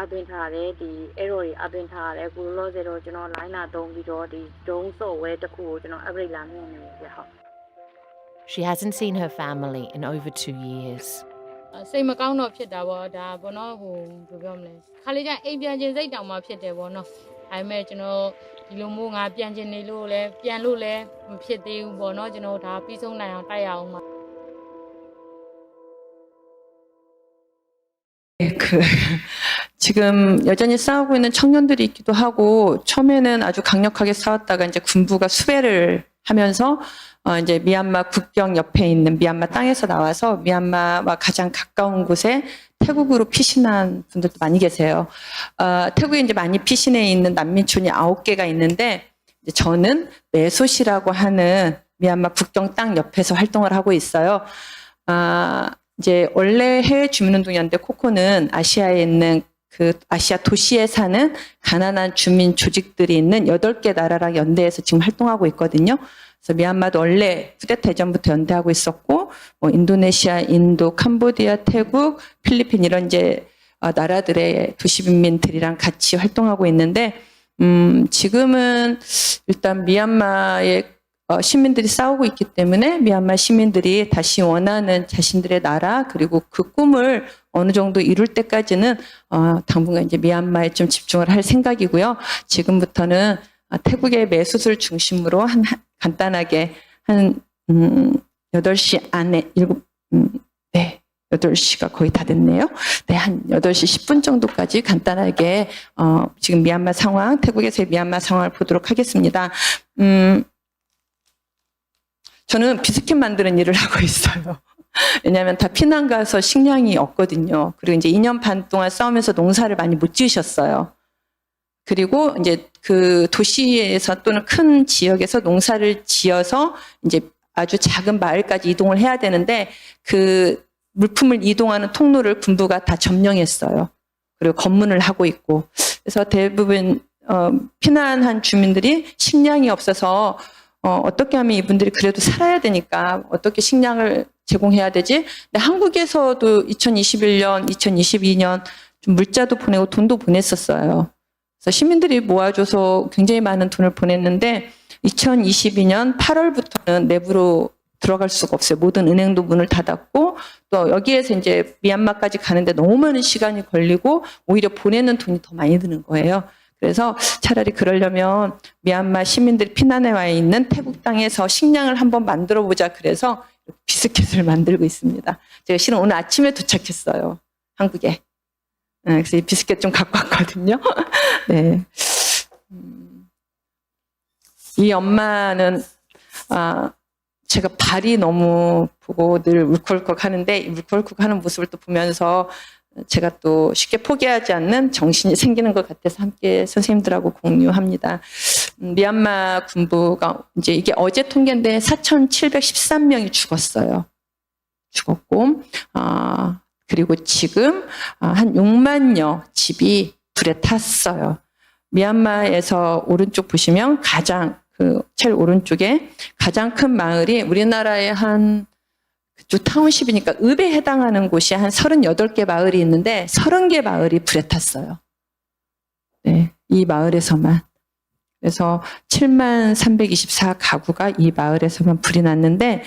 အသွင်းထားတယ်ဒီ arrow တွေအသွင်းထားတယ်ကိုလောစေတော့ကျွန်တော် line လာသုံးပြီးတော့ဒီ drone software တစ်ခုကိုကျွန်တော် upgrade လာမြင်နေပြီဟုတ် She hasn't seen her family in over 2 years. စိတ်မကောင်းတော့ဖြစ်တာပေါ့ဒါဘောနော်ဟိုဘယ်လိုပြောမလဲခါလေးကျအိမ်ပြန်ခြင်းစိတ်တောင်မှဖြစ်တယ်ပေါ့နော်ဒါပေမဲ့ကျွန်တော်ဒီလိုမျိုးငါပြန်ခြင်းနေလို့လဲပြန်လို့လဲမဖြစ်သေးဘူးပေါ့နော်ကျွန်တော်ဒါပြီးဆုံးနိုင်အောင်တိုက်ရအောင်ပါ 지금 여전히 싸우고 있는 청년들이 있기도 하고 처음에는 아주 강력하게 싸웠다가 이제 군부가 수배를 하면서 이제 미얀마 국경 옆에 있는 미얀마 땅에서 나와서 미얀마와 가장 가까운 곳에 태국으로 피신한 분들도 많이 계세요. 태국에 이제 많이 피신해 있는 난민촌이 9개가 있는데 저는 메소시라고 하는 미얀마 국경 땅 옆에서 활동을 하고 있어요. 이제 원래 해외 주민운동연대 코코는 아시아에 있는 그 아시아 도시에 사는 가난한 주민 조직들이 있는 8개 나라랑 연대해서 지금 활동하고 있거든요. 그래서 미얀마도 원래 쿠데타 이전부터 연대하고 있었고, 뭐 인도네시아, 인도, 캄보디아, 태국, 필리핀 이런 이제 나라들의 도시 빈민들이랑 같이 활동하고 있는데, 지금은 일단 미얀마의 시민들이 싸우고 있기 때문에 미얀마 시민들이 다시 원하는 자신들의 나라 그리고 그 꿈을 어느 정도 이룰 때까지는 당분간 이제 미얀마에 좀 집중을 할 생각이고요. 지금부터는 태국의 매수술 중심으로 간단하게 한 8시 안에 8시가 거의 다 됐네요. 네, 한 8시 10분 정도까지 간단하게 지금 미얀마 상황, 태국에서의 미얀마 상황을 보도록 하겠습니다. 저는 비스킷 만드는 일을 하고 있어요. 왜냐하면 다 피난 가서 식량이 없거든요. 그리고 이제 2년 반 동안 싸우면서 농사를 많이 못 지으셨어요. 그리고 이제 그 도시에서 또는 큰 지역에서 농사를 지어서 이제 아주 작은 마을까지 이동을 해야 되는데 그 물품을 이동하는 통로를 군부가 다 점령했어요. 그리고 검문을 하고 있고. 그래서 대부분 피난한 주민들이 식량이 없어서 어떻게 하면 이분들이 그래도 살아야 되니까 어떻게 식량을 제공해야 되지? 근데 한국에서도 2021년, 2022년 좀 물자도 보내고 돈도 보냈었어요. 그래서 시민들이 모아줘서 굉장히 많은 돈을 보냈는데 2022년 8월부터는 내부로 들어갈 수가 없어요. 모든 은행도 문을 닫았고 또 여기에서 이제 미얀마까지 가는데 너무 많은 시간이 걸리고 오히려 보내는 돈이 더 많이 드는 거예요. 그래서 차라리 그러려면 미얀마 시민들이 피난해 와 있는 태국 땅에서 식량을 한번 만들어 보자 그래서 비스킷을 만들고 있습니다. 제가 실은 오늘 아침에 도착했어요. 한국에. 그래서 이 비스킷 좀 갖고 왔거든요. 네. 이 엄마는 제가 발이 너무 보고 늘 울컥울컥 하는데 이 울컥울컥 하는 모습을 또 보면서 제가 또 쉽게 포기하지 않는 정신이 생기는 것 같아서 함께 선생님들하고 공유합니다. 미얀마 군부가 이제 이게 어제 통계인데 4,713명이 죽었어요. 죽었고, 그리고 지금 한 6만여 집이 불에 탔어요. 미얀마에서 오른쪽 보시면 가장 제일 오른쪽에 가장 큰 마을이 우리나라의 한 그쪽 타운십이니까 읍에 해당하는 곳이 한 38개 마을이 있는데 30개 마을이 불에 탔어요. 네, 이 마을에서만. 그래서 7324가구가 이 마을에서만 불이 났는데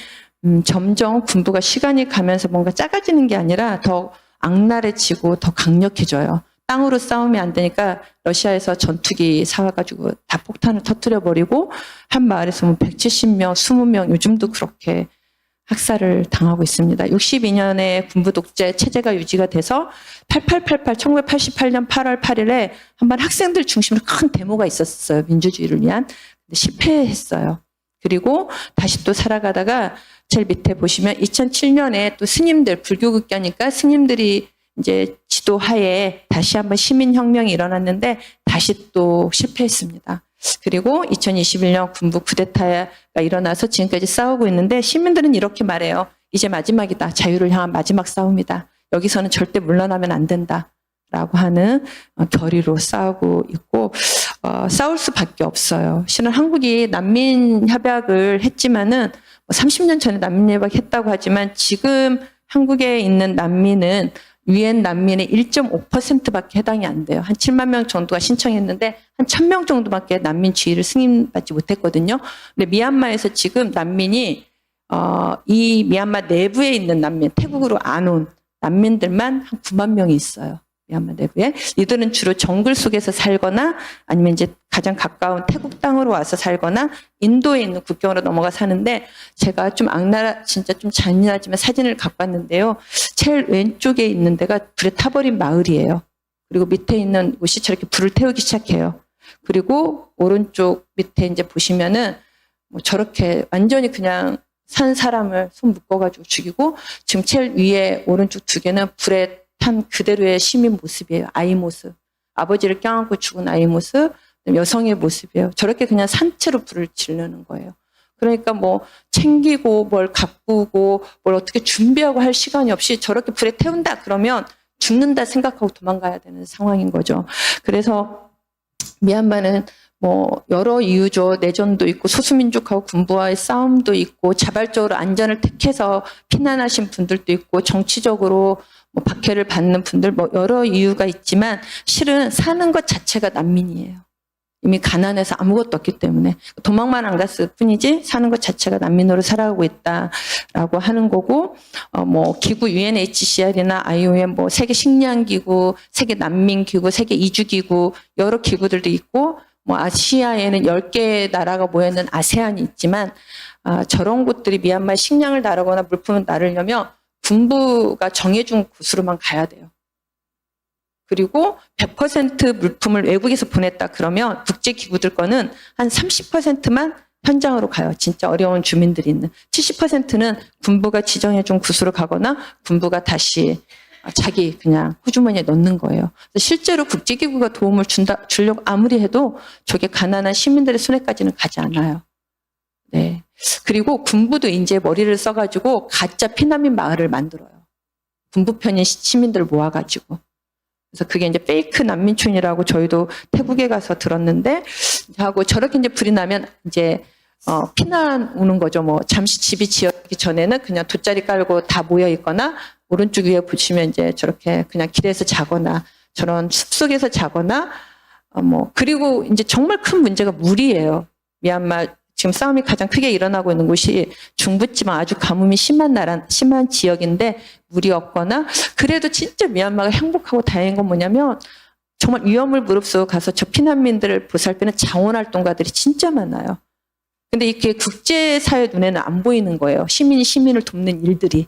점점 군부가 시간이 가면서 뭔가 작아지는 게 아니라 더 악랄해지고 더 강력해져요. 땅으로 싸우면 안 되니까 러시아에서 전투기 사와가지고 다 폭탄을 터뜨려버리고 한 마을에서 170명, 20명 요즘도 그렇게 학살을 당하고 있습니다. 62년에 군부 독재 체제가 유지가 돼서 1988년 8월 8일에 한번 학생들 중심으로 큰 데모가 있었어요. 민주주의를 위한. 근데 실패했어요. 그리고 다시 또 살아가다가 제일 밑에 보시면 2007년에 또 스님들, 불교 국가니까 스님들이 이제 지도하에 다시 한번 시민혁명이 일어났는데 다시 또 실패했습니다. 그리고 2021년 군부 쿠데타가 일어나서 지금까지 싸우고 있는데 시민들은 이렇게 말해요. 이제 마지막이다. 자유를 향한 마지막 싸움이다. 여기서는 절대 물러나면 안 된다. 라고 하는 결의로 싸우고 있고 싸울 수밖에 없어요. 실은 한국이 난민 협약을 했지만은 30년 전에 난민 협약했다고 하지만 지금 한국에 있는 난민은 유엔 난민의 1.5%밖에 해당이 안 돼요. 한 7만 명 정도가 신청했는데 한 1,000명 정도밖에 난민 지위를 승인받지 못했거든요. 근데 미얀마에서 지금 난민이 이 미얀마 내부에 있는 난민, 태국으로 안 온 난민들만 한 9만 명이 있어요. 미얀마 내부에. 이들은 주로 정글 속에서 살거나 아니면 이제 가장 가까운 태국 땅으로 와서 살거나 인도에 있는 국경으로 넘어가 사는데 제가 좀 진짜 좀 잔인하지만 사진을 갖고 왔는데요. 제일 왼쪽에 있는 데가 불에 타버린 마을이에요. 그리고 밑에 있는 곳이 저렇게 불을 태우기 시작해요. 그리고 오른쪽 밑에 이제 보시면은 뭐 저렇게 완전히 그냥 산 사람을 손 묶어가지고 죽이고 지금 제일 위에 오른쪽 2개는 불에 탄 그대로의 시민 모습이에요. 아이 모습. 아버지를 껴안고 죽은 아이 모습. 여성의 모습이에요. 저렇게 그냥 산채로 불을 지르는 거예요. 그러니까 뭐 챙기고 뭘 가꾸고 뭘 어떻게 준비하고 할 시간이 없이 저렇게 불에 태운다 그러면 죽는다 생각하고 도망가야 되는 상황인 거죠. 그래서 미얀마는 뭐 여러 이유죠. 내전도 있고 소수민족하고 군부와의 싸움도 있고 자발적으로 안전을 택해서 피난하신 분들도 있고 정치적으로 뭐 박해를 받는 분들 뭐 여러 이유가 있지만 실은 사는 것 자체가 난민이에요. 이미 가난해서 아무것도 없기 때문에 도망만 안 갔을 뿐이지 사는 것 자체가 난민으로 살아가고 있다라고 하는 거고 뭐 기구 UNHCR이나 IOM 뭐 세계 식량 기구, 세계 난민 기구, 세계 이주 기구 여러 기구들도 있고 뭐 아시아에는 10개의 나라가 모여 있는 아세안이 있지만 저런 곳들이 미얀마 식량을 나르거나 물품을 나르려면 군부가 정해준 곳으로만 가야 돼요. 그리고 100% 물품을 외국에서 보냈다 그러면 국제기구들 거는 한 30%만 현장으로 가요. 진짜 어려운 주민들이 있는. 70%는 군부가 지정해준 곳으로 가거나 군부가 다시 자기 그냥 호주머니에 넣는 거예요. 실제로 국제기구가 도움을 주려고 아무리 해도 저게 가난한 시민들의 손에까지는 가지 않아요. 네. 그리고 군부도 이제 머리를 써가지고 가짜 피난민 마을을 만들어요. 군부 편인 시민들 모아가지고. 그래서 그게 이제 페이크 난민촌이라고 저희도 태국에 가서 들었는데 하고 저렇게 이제 불이 나면 이제 피난 오는 거죠. 뭐 잠시 집이 지어지기 전에는 그냥 돗자리 깔고 다 모여 있거나 오른쪽 위에 보시면 이제 저렇게 그냥 길에서 자거나 저런 숲속에서 자거나 뭐 그리고 이제 정말 큰 문제가 물이에요. 미얀마 지금 싸움이 가장 크게 일어나고 있는 곳이 중부지방 아주 가뭄이 심한 지역인데 물이 없거나 그래도 진짜 미얀마가 행복하고 다행인 건 뭐냐면 정말 위험을 무릅쓰고 가서 저 피난민들을 보살피는 자원활동가들이 진짜 많아요. 근데 이게 국제사회 눈에는 안 보이는 거예요. 시민이 시민을 돕는 일들이.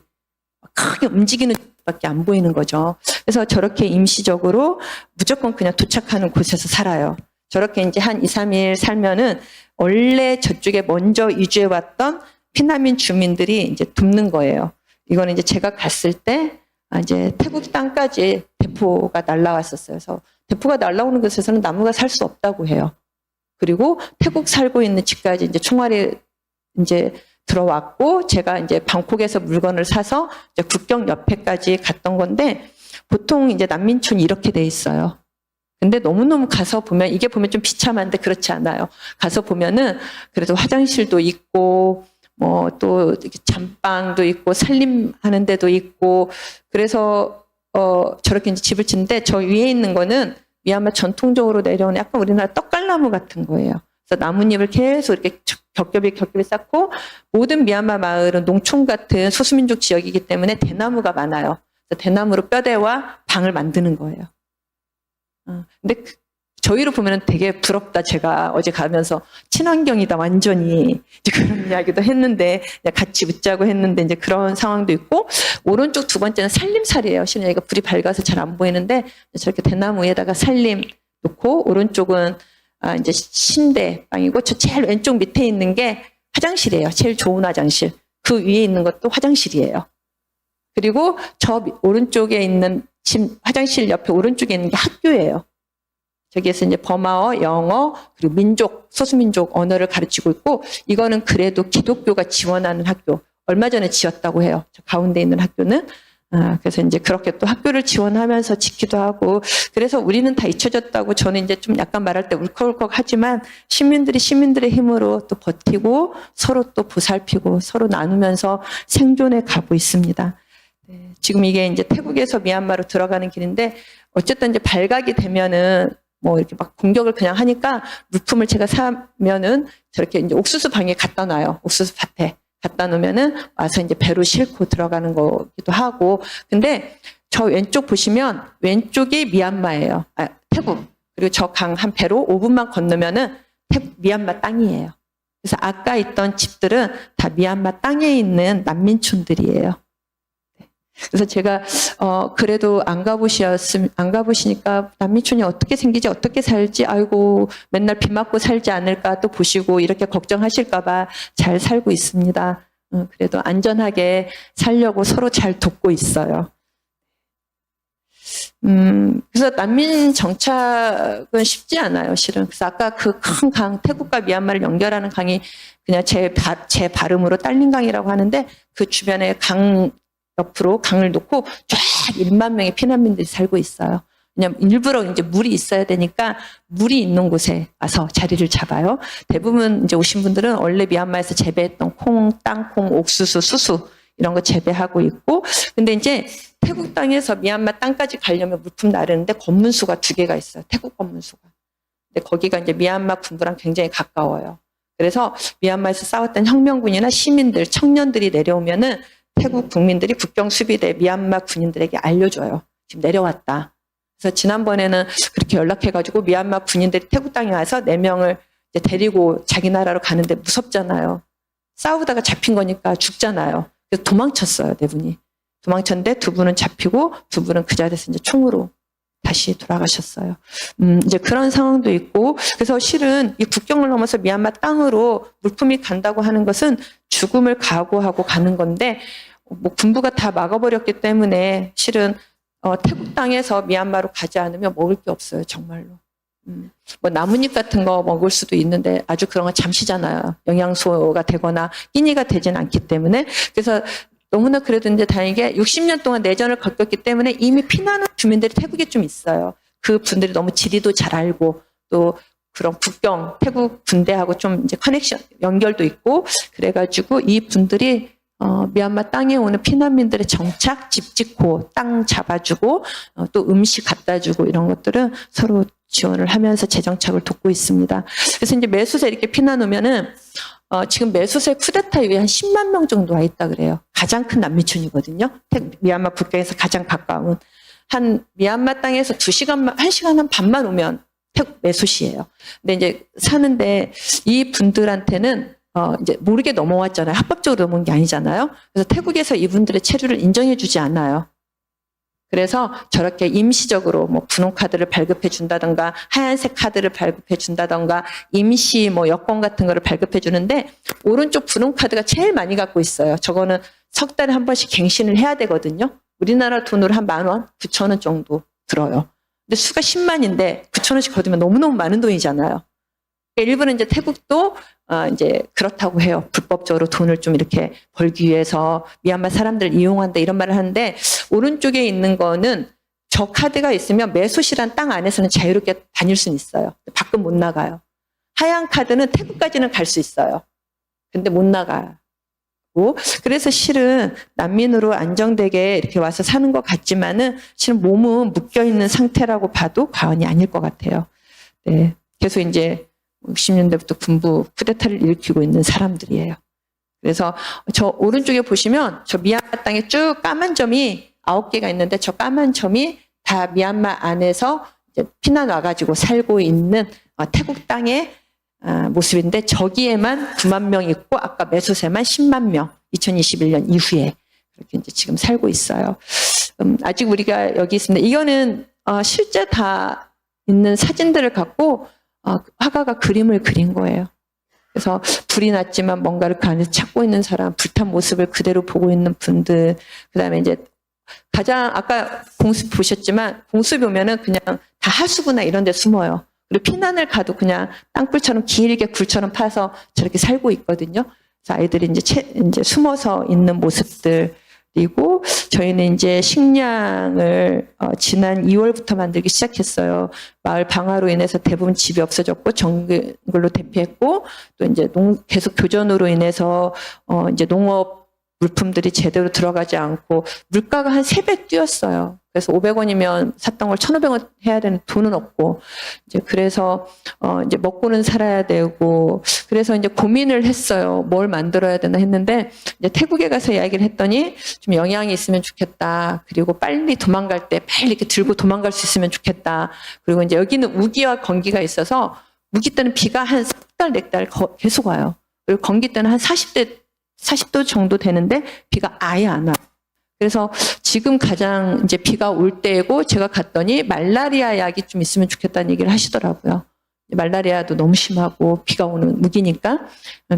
크게 움직이는 밖에 안 보이는 거죠. 그래서 저렇게 임시적으로 무조건 그냥 도착하는 곳에서 살아요. 저렇게 이제 한 2, 3일 살면은 원래 저쪽에 먼저 이주해 왔던 피난민 주민들이 이제 돕는 거예요. 이거는 이제 제가 갔을 때 이제 태국 땅까지 대포가 날라왔었어요. 그래서 대포가 날라오는 곳에서는 나무가 살 수 없다고 해요. 그리고 태국 살고 있는 집까지 이제 총알이 이제 들어왔고 제가 이제 방콕에서 물건을 사서 이제 국경 옆에까지 갔던 건데 보통 이제 난민촌이 이렇게 돼 있어요. 근데 너무너무 가서 보면 이게 보면 좀 비참한데 그렇지 않아요. 가서 보면은 그래도 화장실도 있고 뭐 또 잠방도 있고 살림하는 데도 있고 그래서 저렇게 이제 집을 짓는데 저 위에 있는 거는 미얀마 전통적으로 내려오는 약간 우리나라 떡갈나무 같은 거예요. 그래서 나뭇잎을 계속 이렇게 겹겹이 쌓고 모든 미얀마 마을은 농촌 같은 소수민족 지역이기 때문에 대나무가 많아요. 그래서 대나무로 뼈대와 방을 만드는 거예요. 근데 저희로 보면 되게 부럽다. 제가 어제 가면서 친환경이다 완전히 이제 그런 이야기도 했는데 같이 웃자고 했는데 이제 그런 상황도 있고 오른쪽 두 번째는 살림살이에요. 실은 여기가 불이 밝아서 잘 안 보이는데 저렇게 대나무 위에다가 살림 놓고 오른쪽은 이제 침대방이고 저 제일 왼쪽 밑에 있는 게 화장실이에요. 제일 좋은 화장실. 그 위에 있는 것도 화장실이에요. 그리고 저 오른쪽에 있는 화장실 옆에 오른쪽에 있는 게 학교예요. 저기에서 이제 버마어, 영어, 그리고 민족, 소수민족 언어를 가르치고 있고 이거는 그래도 기독교가 지원하는 학교. 얼마 전에 지었다고 해요. 저 가운데 있는 학교는. 그래서 이제 그렇게 또 학교를 지원하면서 짓기도 하고 그래서 우리는 다 잊혀졌다고 저는 이제 좀 약간 말할 때 울컥울컥 하지만 시민들의 힘으로 또 버티고 서로 또 보살피고 서로 나누면서 생존해 가고 있습니다. 네, 지금 이게 이제 태국에서 미얀마로 들어가는 길인데 어쨌든 이제 발각이 되면은 뭐 이렇게 막 공격을 그냥 하니까 물품을 제가 사면은 저렇게 이제 옥수수 방에 갖다 놔요. 옥수수 밭에 갖다 놓으면은 와서 이제 배로 싣고 들어가는 거기도 하고. 근데 저 왼쪽 보시면 왼쪽이 미얀마예요. 태국. 그리고 저 강 한 배로 5분만 건너면은 미얀마 땅이에요. 그래서 아까 있던 집들은 다 미얀마 땅에 있는 난민촌들이에요. 그래서 제가 그래도 안 가보시니까 난민촌이 어떻게 생기지 어떻게 살지 아이고 맨날 비 맞고 살지 않을까 또 보시고 이렇게 걱정하실까봐 잘 살고 있습니다. 그래도 안전하게 살려고 서로 잘 돕고 있어요. 그래서 난민 정착은 쉽지 않아요, 실은. 그래서 아까 그 큰 강, 태국과 미얀마를 연결하는 강이 그냥 제 발음으로 딸린 강이라고 하는데 그 주변에 강 옆으로 강을 놓고 쫙 1만 명의 피난민들이 살고 있어요. 왜냐면 일부러 이제 물이 있어야 되니까 물이 있는 곳에 와서 자리를 잡아요. 대부분 이제 오신 분들은 원래 미얀마에서 재배했던 콩, 땅콩, 옥수수, 수수 이런 거 재배하고 있고, 근데 이제 태국 땅에서 미얀마 땅까지 가려면 물품 나르는데 검문소가 2개가 있어요. 태국 검문소가. 근데 거기가 이제 미얀마 군부랑 굉장히 가까워요. 그래서 미얀마에서 싸웠던 혁명군이나 시민들, 청년들이 내려오면은 태국 국민들이 국경 수비대 미얀마 군인들에게 알려줘요. 지금 내려왔다. 그래서 지난번에는 그렇게 연락해가지고 미얀마 군인들이 태국 땅에 와서 4명을 이제 데리고 자기 나라로 가는데 무섭잖아요. 싸우다가 잡힌 거니까 죽잖아요. 그래서 도망쳤어요, 4분이. 도망쳤는데 2분은 잡히고 2분은 그 자리에서 이제 총으로 다시 돌아가셨어요. 이제 그런 상황도 있고, 그래서 실은 이 국경을 넘어서 미얀마 땅으로 물품이 간다고 하는 것은 죽음을 각오하고 가는 건데, 뭐 군부가 다 막아버렸기 때문에 실은 태국 땅에서 미얀마로 가지 않으면 먹을 게 없어요, 정말로. 뭐 나뭇잎 같은 거 먹을 수도 있는데 아주 그런 건 잠시잖아요. 영양소가 되거나 끼니가 되진 않기 때문에. 그래서 너무나 그래도 이제 다행히 60년 동안 내전을 겪었기 때문에 이미 피난한 주민들이 태국에 좀 있어요. 그 분들이 너무 지리도 잘 알고 또 그런 국경, 태국 군대하고 좀 이제 커넥션, 연결도 있고 그래가지고 이 분들이 미얀마 땅에 오는 피난민들의 정착, 집 짓고 땅 잡아주고 또 음식 갖다 주고 이런 것들은 서로 지원을 하면서 재정착을 돕고 있습니다. 그래서 이제 매수세 이렇게 피난 오면은 지금 매수세 쿠데타 이후에 한 10만 명 정도 와 있다 그래요. 가장 큰 난민촌이거든요. 미얀마 국경에서 가장 가까운. 한 미얀마 땅에서 2시간만, 1시간 한 반만 오면 태국 매수시예요. 근데 이제 사는데 이 분들한테는 이제 모르게 넘어왔잖아요. 합법적으로 넘어온 게 아니잖아요. 그래서 태국에서 이분들의 체류를 인정해 주지 않아요. 그래서 저렇게 임시적으로 뭐 분홍카드를 발급해 준다던가 하얀색 카드를 발급해 준다던가 임시 뭐 여권 같은 거를 발급해 주는데 오른쪽 분홍카드가 제일 많이 갖고 있어요. 저거는 석 달에 한 번씩 갱신을 해야 되거든요. 우리나라 돈으로 한 10,000원, 9,000원 정도 들어요. 근데 수가 10만인데 9,000원씩 거두면 너무너무 많은 돈이잖아요. 일부는 이제 태국도 이제 그렇다고 해요. 불법적으로 돈을 좀 이렇게 벌기 위해서 미얀마 사람들 이용한다 이런 말을 하는데 오른쪽에 있는 거는 저 카드가 있으면 매수시란 땅 안에서는 자유롭게 다닐 수는 있어요. 밖은 못 나가요. 하얀 카드는 태국까지는 갈 수 있어요. 근데 못 나가요. 그래서 실은 난민으로 안정되게 이렇게 와서 사는 것 같지만은 실은 몸은 묶여 있는 상태라고 봐도 과언이 아닐 것 같아요. 네. 계속 이제 60년대부터 군부 쿠데타를 일으키고 있는 사람들이에요. 그래서 저 오른쪽에 보시면 저 미얀마 땅에 쭉 까만 점이 9개가 있는데 저 까만 점이 다 미얀마 안에서 이제 피난 와가지고 살고 있는 태국 땅의 모습인데 저기에만 9만 명 있고 아까 매수세만 10만 명 2021년 이후에 그렇게 이제 지금 살고 있어요. 아직 우리가 여기 있습니다. 이거는 실제 다 있는 사진들을 갖고 화가가 그림을 그린 거예요. 그래서 불이 났지만 뭔가를 그 안에서 찾고 있는 사람, 불탄 모습을 그대로 보고 있는 분들, 그 다음에 이제 가장 아까 공습 보셨지만 공습이 오면은 그냥 다 하수구나 이런 데 숨어요. 그리고 피난을 가도 그냥 땅굴처럼 길게 굴처럼 파서 저렇게 살고 있거든요. 그래서 아이들이 이제 숨어서 있는 모습들이고 저희는 이제 식량을 지난 2월부터 만들기 시작했어요. 마을 방화로 인해서 대부분 집이 없어졌고 정글로 대피했고 또 이제 계속 교전으로 인해서 이제 농업 물품들이 제대로 들어가지 않고 물가가 한 3배 뛰었어요. 그래서 500원이면 샀던 걸 1,500원 해야 되는 돈은 없고 이제 그래서 이제 먹고는 살아야 되고 그래서 이제 고민을 했어요. 뭘 만들어야 되나 했는데 이제 태국에 가서 이야기를 했더니 좀 영양이 있으면 좋겠다. 그리고 빨리 도망갈 때 빨리 이렇게 들고 도망갈 수 있으면 좋겠다. 그리고 이제 여기는 우기와 건기가 있어서 우기 때는 비가 한 3달, 4달 계속 와요. 그리고 건기 때는 한 40도 정도 되는데 비가 아예 안 와요. 그래서 지금 가장 이제 비가 올 때고 제가 갔더니 말라리아 약이 좀 있으면 좋겠다는 얘기를 하시더라고요. 말라리아도 너무 심하고 비가 오는 무기니까.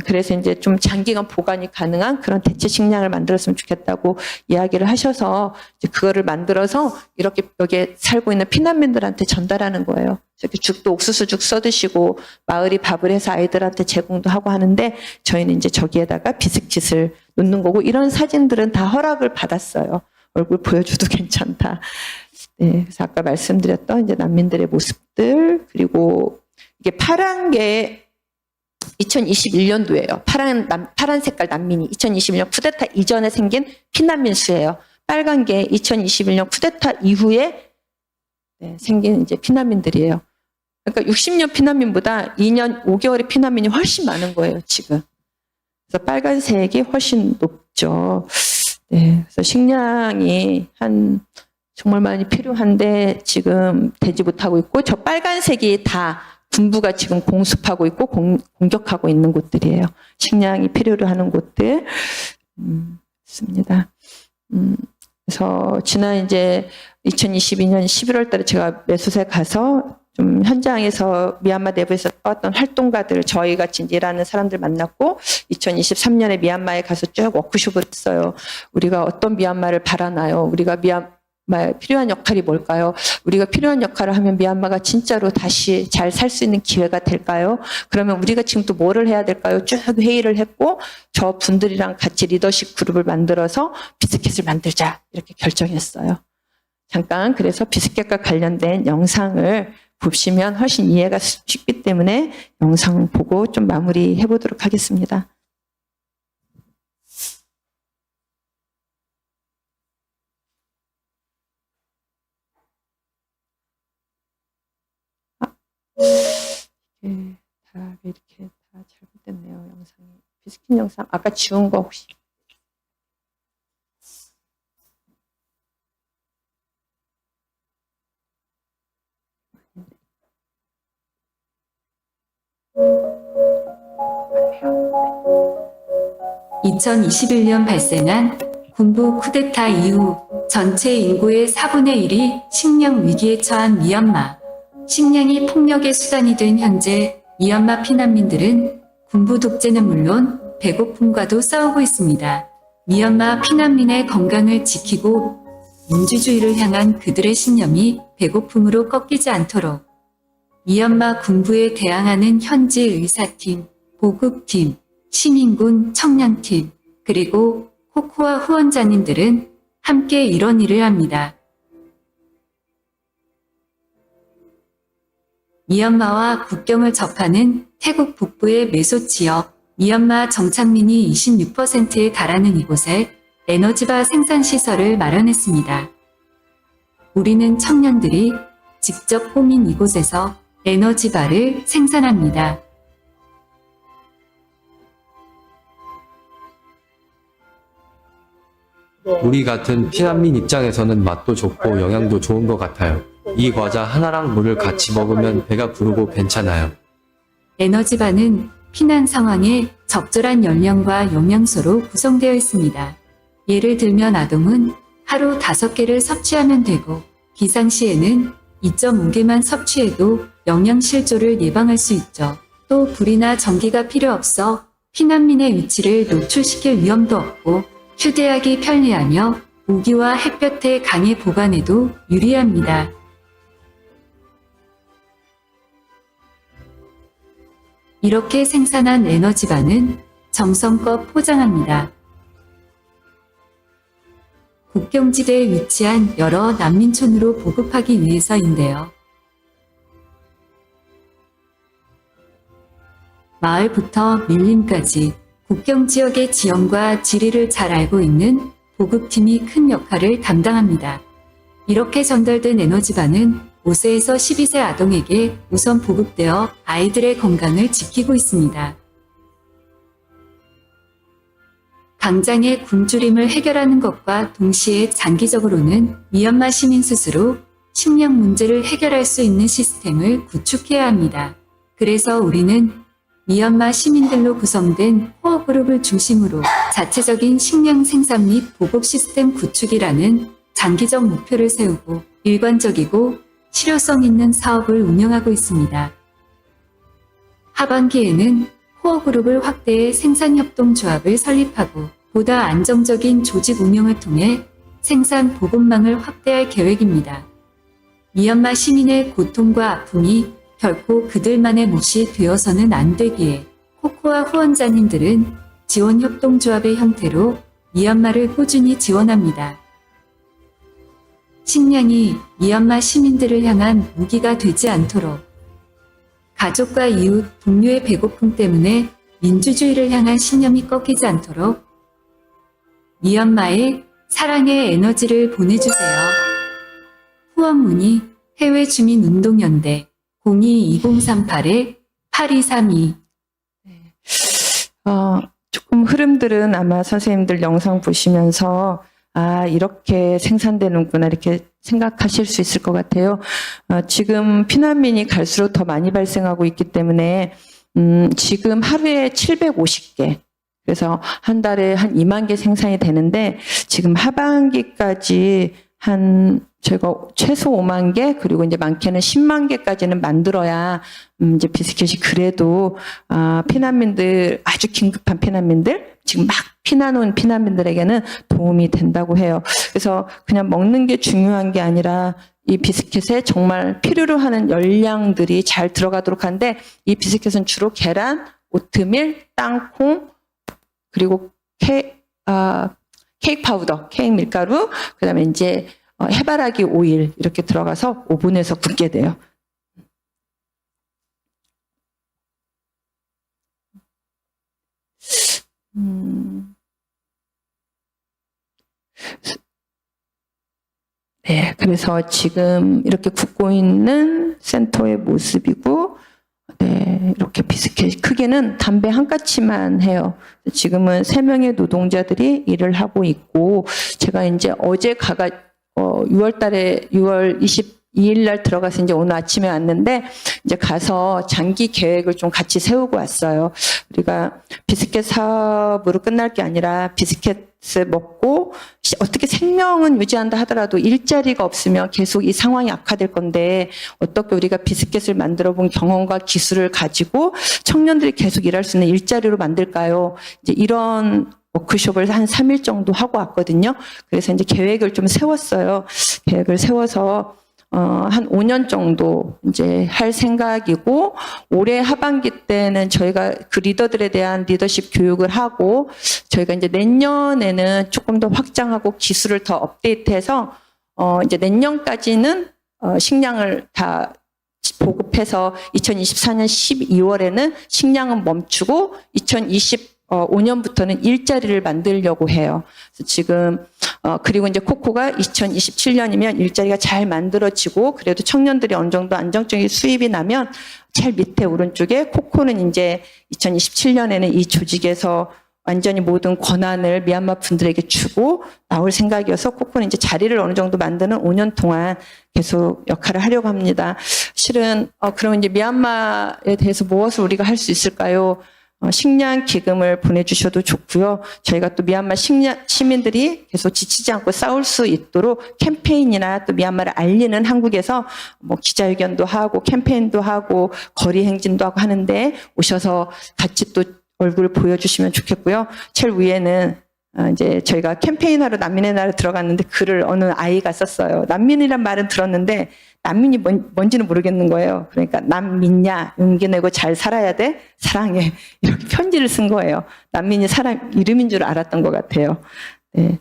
그래서 이제 좀 장기간 보관이 가능한 그런 대체 식량을 만들었으면 좋겠다고 이야기를 하셔서 이제 그거를 만들어서 이렇게 여기에 살고 있는 피난민들한테 전달하는 거예요. 이렇게 죽도 옥수수죽 써드시고 마을이 밥을 해서 아이들한테 제공도 하고 하는데 저희는 이제 저기에다가 비스킷을 놓는 거고 이런 사진들은 다 허락을 받았어요. 얼굴 보여줘도 괜찮다. 네, 그래서 아까 말씀드렸던 이제 난민들의 모습들 그리고 이게 파란 게 2021년도예요. 파란 색깔 난민이 2021년 쿠데타 이전에 생긴 피난민 수예요. 빨간 게 2021년 쿠데타 이후에 생긴 이제 피난민들이에요. 그러니까 60년 피난민보다 2년 5개월의 피난민이 훨씬 많은 거예요, 지금. 그래서 빨간색이 훨씬 높죠. 네, 그래서 식량이 정말 많이 필요한데 지금 되지 못하고 있고 저 빨간색이 다 군부가 지금 공습하고 있고 공격하고 있는 곳들이에요. 식량이 필요로 하는 곳들 있습니다. 그래서 지난 이제 2022년 11월 달에 제가 매수세 가서 좀 현장에서 미얀마 내부에서 떠왔던 활동가들 저희 같이 이제 일하는 사람들 만났고 2023년에 미얀마에 가서 쭉 워크숍을 했어요. 우리가 어떤 미얀마를 바라나요? 우리가 미얀마에 필요한 역할이 뭘까요? 우리가 필요한 역할을 하면 미얀마가 진짜로 다시 잘 살 수 있는 기회가 될까요? 그러면 우리가 지금 또 뭐를 해야 될까요? 쭉 회의를 했고 저 분들이랑 같이 리더십 그룹을 만들어서 비스킷을 만들자 이렇게 결정했어요. 잠깐 그래서 비스킷과 관련된 영상을 보시면 훨씬 이해가 쉽기 때문에 영상 보고 좀 마무리해 보도록 하겠습니다. 다 이렇게 다 잘못됐네요. 영상이. 비스킷 영상 아까 지운 거 혹시? (2021년) 발생한 군부 쿠데타 이후 전체 인구의 4분의 1이 식량 위기에 처한 미얀마. 식량이 폭력의 수단이 된 현재 미얀마 피난민들은 군부 독재는 물론 배고픔과도 싸우고 있습니다. 미얀마 피난민의 건강을 지키고 민주주의를 향한 그들의 신념이 배고픔으로 꺾이지 않도록 미얀마 군부에 대항하는 현지 의사팀, 보급팀, 시민군 청년팀, 그리고 코코아 후원자님들은 함께 이런 일을 합니다. 미얀마와 국경을 접하는 태국 북부의 메소 지역, 미얀마 정착민이 26%에 달하는 이곳에 에너지바 생산시설을 마련했습니다. 우리는 청년들이 직접 꾸민 이곳에서 에너지바를 생산합니다. 우리 같은 피난민 입장에서는 맛도 좋고 영양도 좋은 것 같아요. 이 과자 하나랑 물을 같이 먹으면 배가 부르고 괜찮아요. 에너지바는 피난 상황에 적절한 연령과 영양소로 구성되어 있습니다. 예를 들면 아동은 하루 5개를 섭취하면 되고 비상시에는 2.5개만 섭취해도 영양실조를 예방할 수 있죠. 또 불이나 전기가 필요 없어 피난민의 위치를 노출시킬 위험도 없고 휴대하기 편리하며 우기와 햇볕에 강해 보관해도 유리합니다. 이렇게 생산한 에너지바는 정성껏 포장합니다. 국경지대에 위치한 여러 난민촌으로 보급하기 위해서인데요. 마을부터 밀림까지 국경지역의 지형과 지리를 잘 알고 있는 보급팀이 큰 역할을 담당합니다. 이렇게 전달된 에너지바는 5세에서 12세 아동에게 우선 보급되어 아이들의 건강을 지키고 있습니다. 당장의 굶주림을 해결하는 것과 동시에 장기적으로는 미얀마 시민 스스로 식량 문제를 해결할 수 있는 시스템을 구축해야 합니다. 그래서 우리는 미얀마 시민들로 구성된 코어 그룹을 중심으로 자체적인 식량 생산 및 보급 시스템 구축이라는 장기적 목표를 세우고 일관적이고 실효성 있는 사업을 운영하고 있습니다. 하반기에는 코어그룹을 확대해 생산협동조합을 설립하고 보다 안정적인 조직 운영을 통해 생산 보급망을 확대할 계획입니다. 미얀마 시민의 고통과 아픔이 결코 그들만의 몫이 되어서는 안 되기에 코코아 후원자님들은 지원협동조합의 형태로 미얀마를 꾸준히 지원합니다. 식량이 미얀마 시민들을 향한 무기가 되지 않도록 가족과 이웃, 동료의 배고픔 때문에 민주주의를 향한 신념이 꺾이지 않도록 미얀마에 사랑의 에너지를 보내주세요. 후원 문의 해외주민운동연대 02-2038-8232 조금 흐름들은 아마 선생님들 영상 보시면서 이렇게 생산되는구나 이렇게 생각하실 수 있을 것 같아요. 지금 피난민이 갈수록 더 많이 발생하고 있기 때문에 지금 하루에 750개 그래서 한 달에 한 2만 개 생산이 되는데 지금 하반기까지 저희가 최소 5만 개 그리고 이제 많게는 10만 개까지는 만들어야 이제 비스킷이 그래도 피난민들 아주 긴급한 피난민들 지금 막 피난 온 피난민들에게는 도움이 된다고 해요. 그래서 그냥 먹는 게 중요한 게 아니라 이 비스킷에 정말 필요로 하는 열량들이 잘 들어가도록 하는데 이 비스킷은 주로 계란, 오트밀, 땅콩 그리고 케이크 파우더, 케이크 밀가루, 그다음에 이제 해바라기 오일 이렇게 들어가서 오븐에서 굽게 돼요. 네, 그래서 지금 이렇게 굽고 있는 센터의 모습이고, 네, 이렇게 비스킷 크기는 담배 한 가치만 해요. 지금은 3명의 노동자들이 일을 하고 있고, 제가 이제 어제 6월 22일 날 들어가서 이제 오늘 아침에 왔는데, 이제 가서 장기 계획을 좀 같이 세우고 왔어요. 우리가 비스킷 사업으로 끝날 게 아니라 비스킷을 먹고 어떻게 생명은 유지한다 하더라도 일자리가 없으면 계속 이 상황이 악화될 건데 어떻게 우리가 비스킷을 만들어 본 경험과 기술을 가지고 청년들이 계속 일할 수 있는 일자리로 만들까요? 이제 이런 워크숍을 한 3일 정도 하고 왔거든요. 그래서 이제 계획을 좀 세웠어요. 계획을 세워서 한 5년 정도 이제 할 생각이고, 올해 하반기 때는 저희가 그 리더들에 대한 리더십 교육을 하고, 저희가 이제 내년에는 조금 더 확장하고 기술을 더 업데이트해서, 이제 내년까지는 식량을 다 보급해서 2024년 12월에는 식량은 멈추고 2025년부터는 일자리를 만들려고 해요. 그래서 지금 그리고 이제 코코가 2027년이면 일자리가 잘 만들어지고 그래도 청년들이 어느 정도 안정적인 수입이 나면 제일 밑에 오른쪽에 코코는 이제 2027년에는 이 조직에서 완전히 모든 권한을 미얀마 분들에게 주고 나올 생각이어서 코코는 이제 자리를 어느 정도 만드는 5년 동안 계속 역할을 하려고 합니다. 실은 그럼 이제 미얀마에 대해서 무엇을 우리가 할 수 있을까요? 식량 기금을 보내주셔도 좋고요. 저희가 또 미얀마 시민들이 계속 지치지 않고 싸울 수 있도록 캠페인이나 또 미얀마를 알리는 한국에서 뭐 기자회견도 하고 캠페인도 하고 거리 행진도 하고 하는데 오셔서 같이 또 얼굴을 보여주시면 좋겠고요. 제일 위에는 이제 저희가 캠페인하러 난민의 나라 들어갔는데 글을 어느 아이가 썼어요. 난민이란 말은 들었는데 난민이 뭔지는 모르겠는 거예요. 그러니까 난민냐, 용기 내고 잘 살아야 돼, 사랑해, 이렇게 편지를 쓴 거예요. 난민이 사람 이름인 줄 알았던 것 같아요. 네.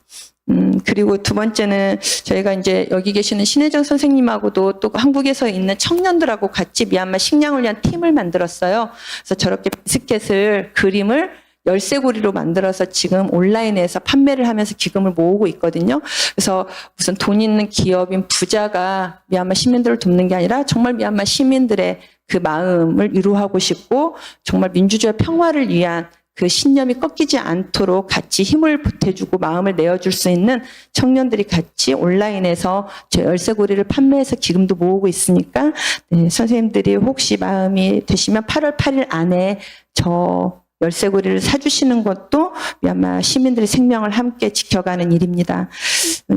그리고 두 번째는 저희가 이제 여기 계시는 신혜정 선생님하고도 또 한국에서 있는 청년들하고 같이 미얀마 식량을 위한 팀을 만들었어요. 그래서 저렇게 비스켓을 그림을 열쇠고리로 만들어서 지금 온라인에서 판매를 하면서 기금을 모으고 있거든요. 그래서 무슨 돈 있는 기업인 부자가 미얀마 시민들을 돕는 게 아니라 정말 미얀마 시민들의 그 마음을 위로하고 싶고 정말 민주주의와 평화를 위한 그 신념이 꺾이지 않도록 같이 힘을 보태주고 마음을 내어줄 수 있는 청년들이 같이 온라인에서 저 열쇠고리를 판매해서 기금도 모으고 있으니까 네, 선생님들이 혹시 마음이 되시면 8월 8일 안에 저 열쇠고리를 사주시는 것도 미얀마 시민들의 생명을 함께 지켜가는 일입니다.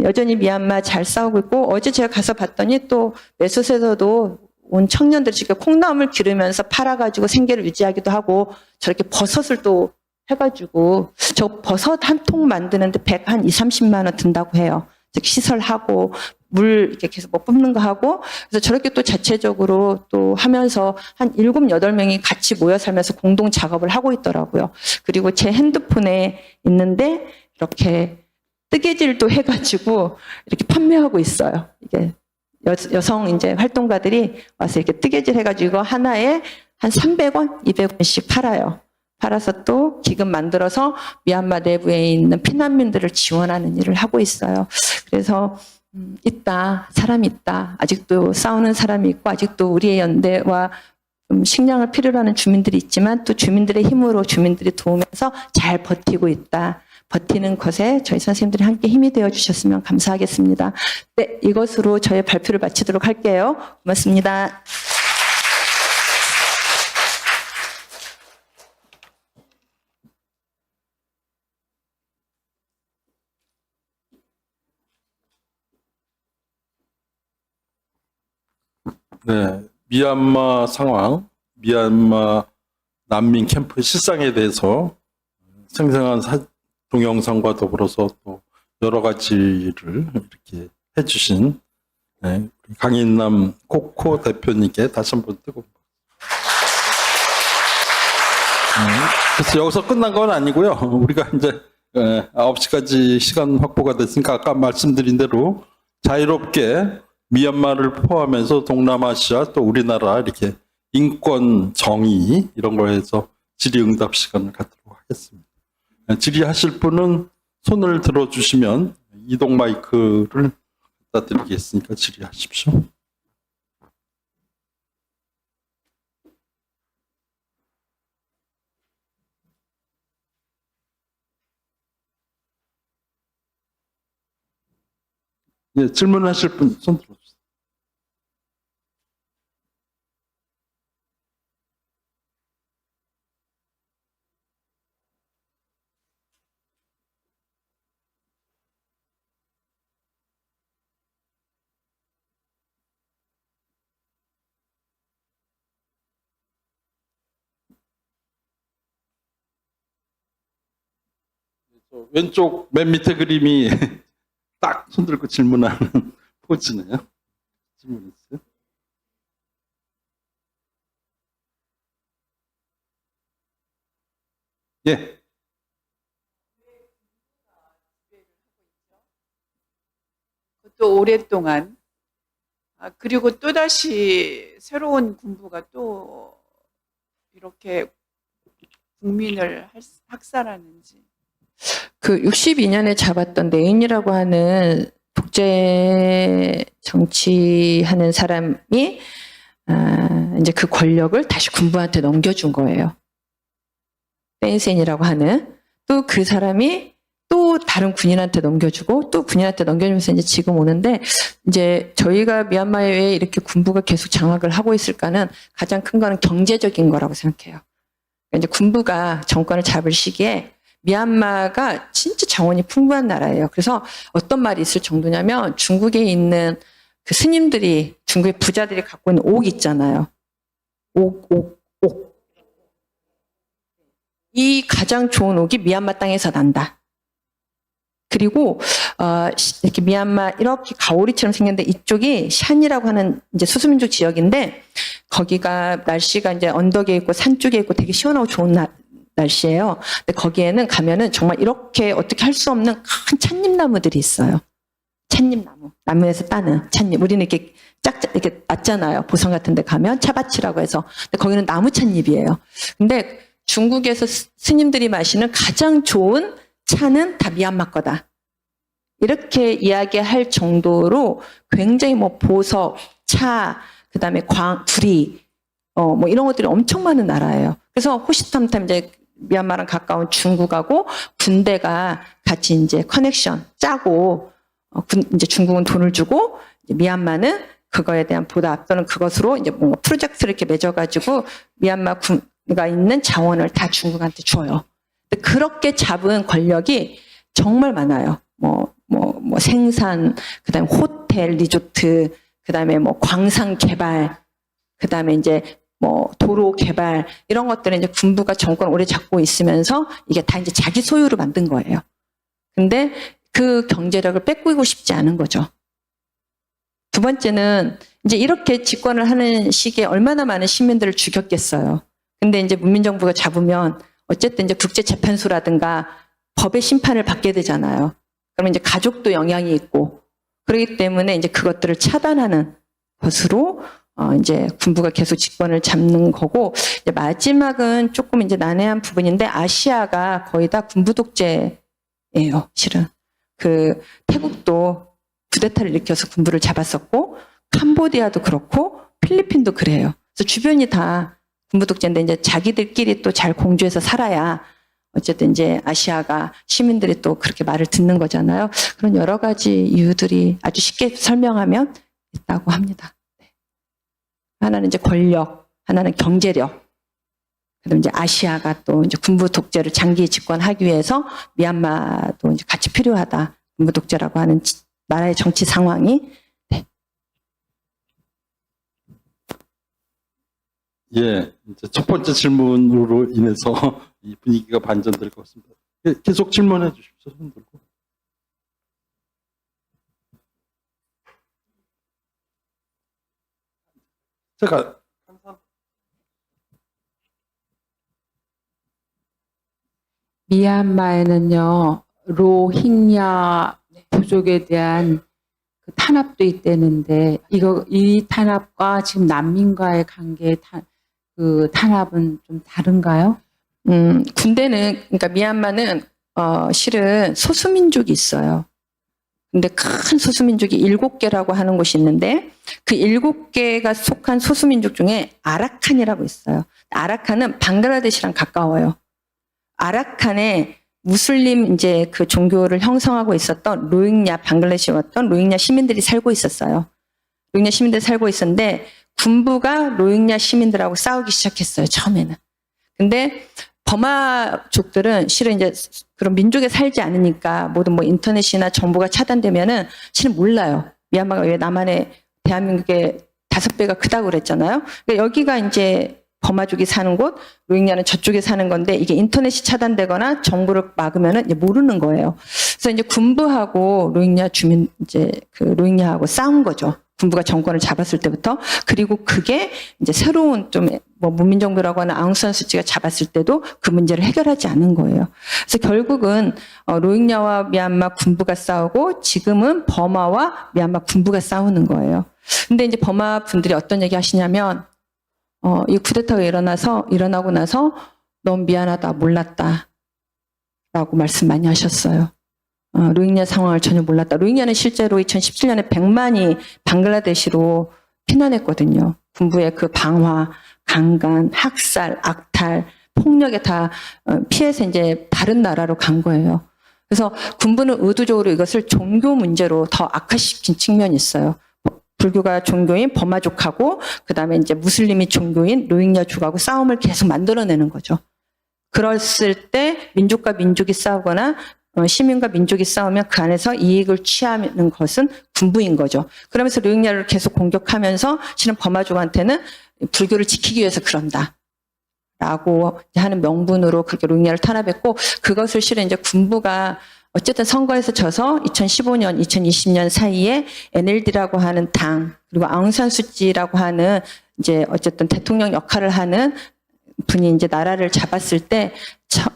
여전히 미얀마 잘 싸우고 있고 어제 제가 가서 봤더니 또 메소스에서도 온 청년들이 지금 콩나물 기르면서 팔아가지고 생계를 유지하기도 하고 저렇게 버섯을 또 해가지고 저 버섯 한 통 만드는데 120-30만 원 든다고 해요. 즉 시설하고 물 이렇게 계속 뭐 뿜는 거 하고 그래서 저렇게 또 자체적으로 또 하면서 한 7-8명이 같이 모여 살면서 공동 작업을 하고 있더라고요. 그리고 제 핸드폰에 있는데 이렇게 뜨개질도 해가지고 이렇게 판매하고 있어요. 이게 여성 이제 활동가들이 와서 이렇게 뜨개질 해가지고 하나에 한 300원, 200원씩 팔아요. 팔아서 또 기금 만들어서 미얀마 내부에 있는 피난민들을 지원하는 일을 하고 있어요. 그래서 있다, 사람이 있다. 아직도 싸우는 사람이 있고 아직도 우리의 연대와 식량을 필요로 하는 주민들이 있지만 또 주민들의 힘으로 주민들이 도우면서 잘 버티고 있다. 버티는 것에 저희 선생님들이 함께 힘이 되어 주셨으면 감사하겠습니다. 네, 이것으로 저의 발표를 마치도록 할게요. 고맙습니다. 네, 미얀마 상황, 미얀마 난민 캠프 실상에 대해서 생생한 동영상과 더불어서 또 여러 가지를 이렇게 해주신 네, 강인남 코코 대표님께 다시 한번 뜨거운 그래서 여기서 끝난 건 아니고요. 우리가 이제 9시까지 시간 확보가 됐으니까 아까 말씀드린 대로 자유롭게 미얀마를 포함해서 동남아시아 또 우리나라 이렇게 인권, 정의 이런 거에서 질의응답 시간을 갖도록 하겠습니다. 질의하실 분은 손을 들어주시면 이동 마이크를 갖다 드리겠으니까 질의하십시오. 예, 질문하실 분 손 들어주세요. 왼쪽 맨 밑에 그림이 딱 손들고 질문하는 포즈네요. 질문 있어요? 예. 또 오랫동안 그리고 또다시 새로운 군부가 또 이렇게 국민을 학살하는지. 그 62년에 잡았던 네인이라고 하는 독재 정치하는 사람이 이제 그 권력을 다시 군부한테 넘겨준 거예요. 펜센이라고 하는 또 그 사람이 또 다른 군인한테 넘겨주고 또 군인한테 넘겨주면서 이제 지금 오는데 이제 저희가 미얀마에 왜 이렇게 군부가 계속 장악을 하고 있을까는 가장 큰 거는 경제적인 거라고 생각해요. 이제 군부가 정권을 잡을 시기에 미얀마가 진짜 자원이 풍부한 나라예요. 그래서 어떤 말이 있을 정도냐면 중국에 있는 그 스님들이 중국의 부자들이 갖고 있는 옥 있잖아요. 옥. 이 가장 좋은 옥이 미얀마 땅에서 난다. 그리고 이렇게 미얀마 이렇게 가오리처럼 생겼는데 이쪽이 샨이라고 하는 이제 소수민족 지역인데 거기가 날씨가 이제 언덕에 있고 산 쪽에 있고 되게 시원하고 좋은 날씨예요. 근데 거기에는 가면은 정말 이렇게 어떻게 할 수 없는 큰 찻잎나무들이 있어요. 찻잎나무, 나무에서 따는 찻잎. 우리는 이렇게 짝짝 이렇게 낮잖아요. 보성 같은 데 가면 차밭이라고 해서. 근데 거기는 나무 찻잎이에요. 근데 중국에서 스님들이 마시는 가장 좋은 차는 다 미얀마 거다. 이렇게 이야기할 정도로 굉장히 뭐 보석, 차, 그다음에 구리, 뭐 이런 것들이 엄청 많은 나라예요. 그래서 호시탐탐 이제 미얀마랑 가까운 중국하고 군대가 같이 이제 커넥션 짜고 이제 중국은 돈을 주고 이제 미얀마는 그거에 대한 보답 또는 그것으로 이제 뭔가 프로젝트를 이렇게 맺어가지고 미얀마 군가 있는 자원을 다 중국한테 줘요. 근데 그렇게 잡은 권력이 정말 많아요. 뭐 생산, 그다음에 호텔, 리조트, 그다음에 뭐 광산 개발, 그다음에 이제 뭐 도로 개발 이런 것들은 이제 군부가 정권을 오래 잡고 있으면서 이게 다 이제 자기 소유로 만든 거예요. 근데 그 경제력을 뺏기고 싶지 않은 거죠. 두 번째는 이제 이렇게 집권을 하는 시기에 얼마나 많은 시민들을 죽였겠어요. 근데 이제 문민정부가 잡으면 어쨌든 이제 국제재판소라든가 법의 심판을 받게 되잖아요. 그러면 이제 가족도 영향이 있고 그렇기 때문에 이제 그것들을 차단하는 것으로 이제 군부가 계속 집권을 잡는 거고 이제 마지막은 조금 이제 난해한 부분인데 아시아가 거의 다 군부 독재예요, 실은. 그 태국도 쿠데타를 일으켜서 군부를 잡았었고 캄보디아도 그렇고 필리핀도 그래요. 그래서 주변이 다 군부 독재인데 이제 자기들끼리 또 잘 공조해서 살아야 어쨌든 이제 아시아가 시민들이 또 그렇게 말을 듣는 거잖아요. 그런 여러 가지 이유들이 아주 쉽게 설명하면 있다고 합니다. 하나는 이제 권력, 하나는 경제력. 그다음 이제 아시아가 또 이제 군부 독재를 장기 집권하기 위해서 미얀마도 이제 같이 필요하다. 군부 독재라고 하는 나라의 정치 상황이. 네. 예, 이제 첫 번째 질문으로 인해서 이 분위기가 반전될 것 같습니다. 예, 계속 질문해 주십시오. 손 들고. 제가 미얀마에는요, 로힝야 부족에 대한 그 탄압도 있다는데, 이 탄압과 지금 난민과의 관계의 그 탄압은 좀 다른가요? 군대는, 그러니까 미얀마는, 실은 소수민족이 있어요. 근데 큰 소수민족이 7개라고 하는 곳이 있는데, 그 7개가 속한 소수민족 중에 아라칸이라고 있어요. 아라칸은 방글라데시랑 가까워요. 아라칸에 무슬림 이제 그 종교를 형성하고 있었던 로힝야, 방글라데시에 왔던 로힝야 시민들이 살고 있었어요. 로힝야 시민들이 살고 있었는데 군부가 로힝야 시민들하고 싸우기 시작했어요, 처음에는. 근데 버마족들은 실은 이제 그런 민족에 살지 않으니까 모든 뭐 인터넷이나 정보가 차단되면은 실은 몰라요. 미얀마가 왜 남한의 대한민국의 5배가 크다고 그랬잖아요. 그러니까 여기가 이제 버마족이 사는 곳, 로힝야는 저쪽에 사는 건데 이게 인터넷이 차단되거나 정보를 막으면은 이제 모르는 거예요. 그래서 이제 군부하고 로힝야 주민 이제 그 로힝야하고 싸운 거죠. 군부가 정권을 잡았을 때부터. 그리고 그게 이제 새로운 좀 뭐 문민정부라고 하는 아웅산 수치가 잡았을 때도 그 문제를 해결하지 않은 거예요. 그래서 결국은 로힝야와 미얀마 군부가 싸우고 지금은 버마와 미얀마 군부가 싸우는 거예요. 근데 이제 버마 분들이 어떤 얘기 하시냐면 이 쿠데타가 일어나고 나서 너무 미안하다, 몰랐다. 라고 말씀 많이 하셨어요. 로힝야 상황을 전혀 몰랐다. 로힝야는 실제로 2017년에 100만이 방글라데시로 피난했거든요. 군부의 그 방화, 강간, 학살, 악탈, 폭력에 다 피해서 이제 다른 나라로 간 거예요. 그래서 군부는 의도적으로 이것을 종교 문제로 더 악화시킨 측면이 있어요. 불교가 종교인 버마족하고 그다음에 이제 무슬림이 종교인 로힝야족하고 싸움을 계속 만들어내는 거죠. 그랬을 때 민족과 민족이 싸우거나 시민과 민족이 싸우면 그 안에서 이익을 취하는 것은 군부인 거죠. 그러면서 로힝야를 계속 공격하면서 실은 버마족한테는 불교를 지키기 위해서 그런다. 라고 하는 명분으로 그렇게 로힝야를 탄압했고 그것을 실은 이제 군부가 어쨌든 선거에서 져서 2015년, 2020년 사이에 NLD라고 하는 당 그리고 아웅산 수치라고 하는 이제 어쨌든 대통령 역할을 하는 분이 이제 나라를 잡았을 때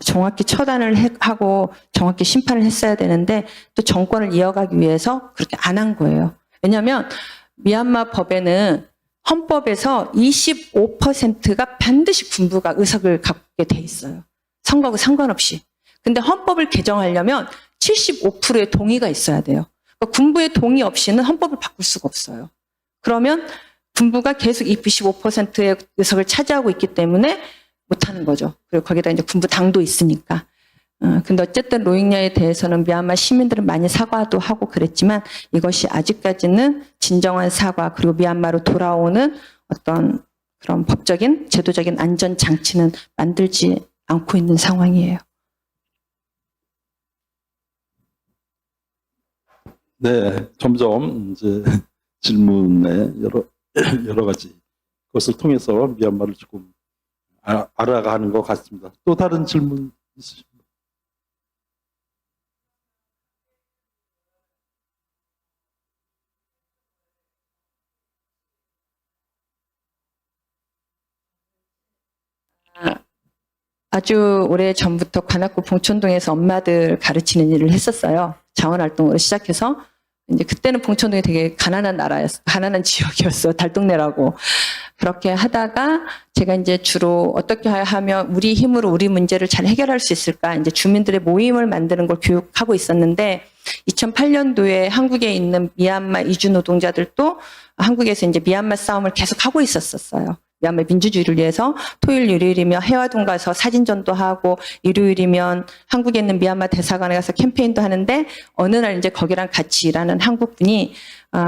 정확히 처단을 하고 정확히 심판을 했어야 되는데 또 정권을 이어가기 위해서 그렇게 안 한 거예요. 왜냐하면 미얀마 법에는 헌법에서 25%가 반드시 군부가 의석을 갖게 돼 있어요. 선거하고 상관없이. 근데 헌법을 개정하려면 75%의 동의가 있어야 돼요. 그러니까 군부의 동의 없이는 헌법을 바꿀 수가 없어요. 그러면 군부가 계속 25%의 의석을 차지하고 있기 때문에 못하는 거죠. 그리고 거기다 이제 군부 당도 있으니까. 근데 어쨌든 로힝야에 대해서는 미얀마 시민들은 많이 사과도 하고 그랬지만 이것이 아직까지는 진정한 사과 그리고 미얀마로 돌아오는 어떤 그런 법적인 제도적인 안전 장치는 만들지 않고 있는 상황이에요. 네, 점점 이제 질문에 여러 가지 그것을 통해서 미얀마를 조금 알아가는 것 같습니다. 또 다른 질문 있으십니까? 아주 오래 전부터 관악구 봉천동에서 엄마들 가르치는 일을 했었어요. 자원활동으로 시작해서 이제 그때는 봉천동이 되게 가난한 가난한 지역이었어요. 달동네라고. 그렇게 하다가 제가 이제 주로 어떻게 하면 우리 힘으로 우리 문제를 잘 해결할 수 있을까 이제 주민들의 모임을 만드는 걸 교육하고 있었는데 2008년도에 한국에 있는 미얀마 이주 노동자들도 한국에서 이제 미얀마 싸움을 계속 하고 있었어요. 미얀마 민주주의를 위해서 토요일 일요일이면 해화동 가서 사진전도 하고 일요일이면 한국에 있는 미얀마 대사관에 가서 캠페인도 하는데 어느 날 이제 거기랑 같이 일하는 한국분이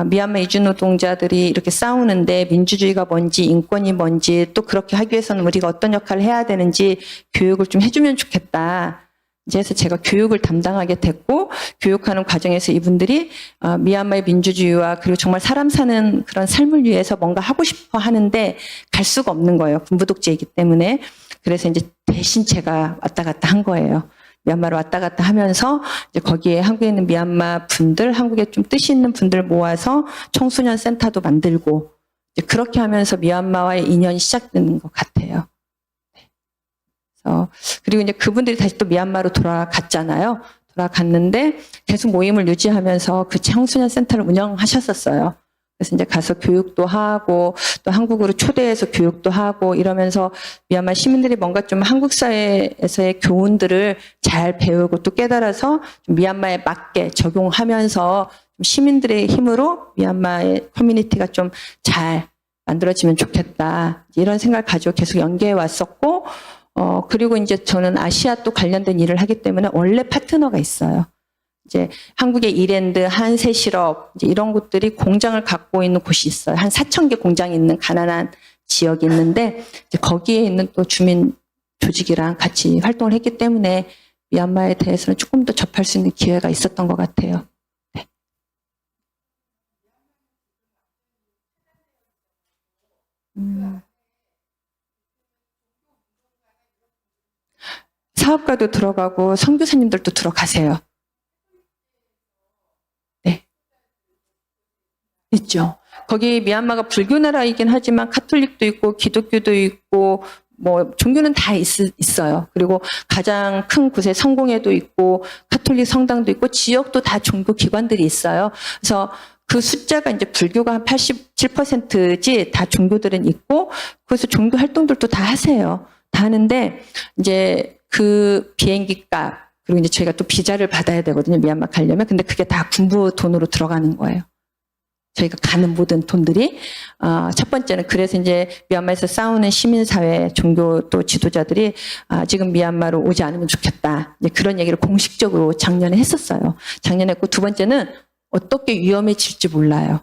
미얀마 이주 노동자들이 이렇게 싸우는데 민주주의가 뭔지 인권이 뭔지 또 그렇게 하기 위해서는 우리가 어떤 역할을 해야 되는지 교육을 좀 해주면 좋겠다. 이제서 제가 교육을 담당하게 됐고 교육하는 과정에서 이분들이 미얀마의 민주주의와 그리고 정말 사람 사는 그런 삶을 위해서 뭔가 하고 싶어 하는데 갈 수가 없는 거예요. 군부 독재이기 때문에. 그래서 이제 대신 제가 왔다 갔다 한 거예요. 미얀마로 왔다 갔다 하면서 이제 거기에 한국에 있는 미얀마 분들, 한국에 좀 뜻이 있는 분들 모아서 청소년 센터도 만들고 이제 그렇게 하면서 미얀마와의 인연이 시작되는 것 같아요. 그리고 이제 그분들이 다시 또 미얀마로 돌아갔잖아요. 돌아갔는데 계속 모임을 유지하면서 그 청소년 센터를 운영하셨었어요. 그래서 이제 가서 교육도 하고 또 한국으로 초대해서 교육도 하고 이러면서 미얀마 시민들이 뭔가 좀 한국 사회에서의 교훈들을 잘 배우고 또 깨달아서 좀 미얀마에 맞게 적용하면서 좀 시민들의 힘으로 미얀마의 커뮤니티가 좀 잘 만들어지면 좋겠다. 이런 생각을 가지고 계속 연계해 왔었고 그리고 이제 저는 아시아 또 관련된 일을 하기 때문에 원래 파트너가 있어요. 이제 한국의 이랜드, 한세실업 이제 이런 곳들이 공장을 갖고 있는 곳이 있어요. 한 4,000개 공장이 있는 가난한 지역이 있는데 이제 거기에 있는 또 주민 조직이랑 같이 활동을 했기 때문에 미얀마에 대해서는 조금 더 접할 수 있는 기회가 있었던 것 같아요. 네. 사업가도 들어가고 선교사님들도 들어가세요. 네. 있죠. 거기 미얀마가 불교 나라이긴 하지만 카톨릭도 있고 기독교도 있고 뭐 종교는 다 있어요. 그리고 가장 큰 곳에 성공회도 있고 카톨릭 성당도 있고 지역도 다 종교 기관들이 있어요. 그래서 그 숫자가 이제 불교가 한 87%지 다 종교들은 있고 그래서 종교 활동들도 다 하세요. 다 하는데 이제 그 비행기 값 그리고 이제 저희가 또 비자를 받아야 되거든요. 미얀마 가려면. 근데 그게 다 군부 돈으로 들어가는 거예요. 저희가 가는 모든 돈들이 첫 번째는 그래서 이제 미얀마에서 싸우는 시민사회 종교 또 지도자들이 지금 미얀마로 오지 않으면 좋겠다. 이제 그런 얘기를 공식적으로 작년에 했었어요. 작년에 했고 두 번째는 어떻게 위험해질지 몰라요.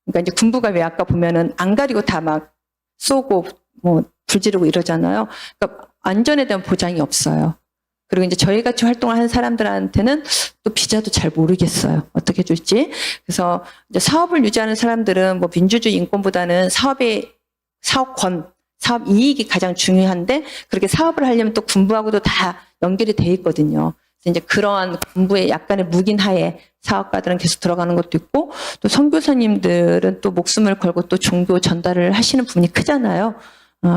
그러니까 이제 군부가 왜 아까 보면은 안 가리고 다 막 쏘고 뭐 불지르고 이러잖아요. 그러니까 안전에 대한 보장이 없어요. 그리고 이제 저희 같이 활동을 하는 사람들한테는 또 비자도 잘 모르겠어요. 어떻게 줄지. 그래서 이제 사업을 유지하는 사람들은 뭐 민주주의 인권보다는 사업의 사업권, 사업 이익이 가장 중요한데 그렇게 사업을 하려면 또 군부하고도 다 연결이 돼 있거든요. 그래서 이제 그러한 군부의 약간의 묵인 하에 사업가들은 계속 들어가는 것도 있고 또 선교사님들은 또 목숨을 걸고 또 종교 전달을 하시는 부분이 크잖아요.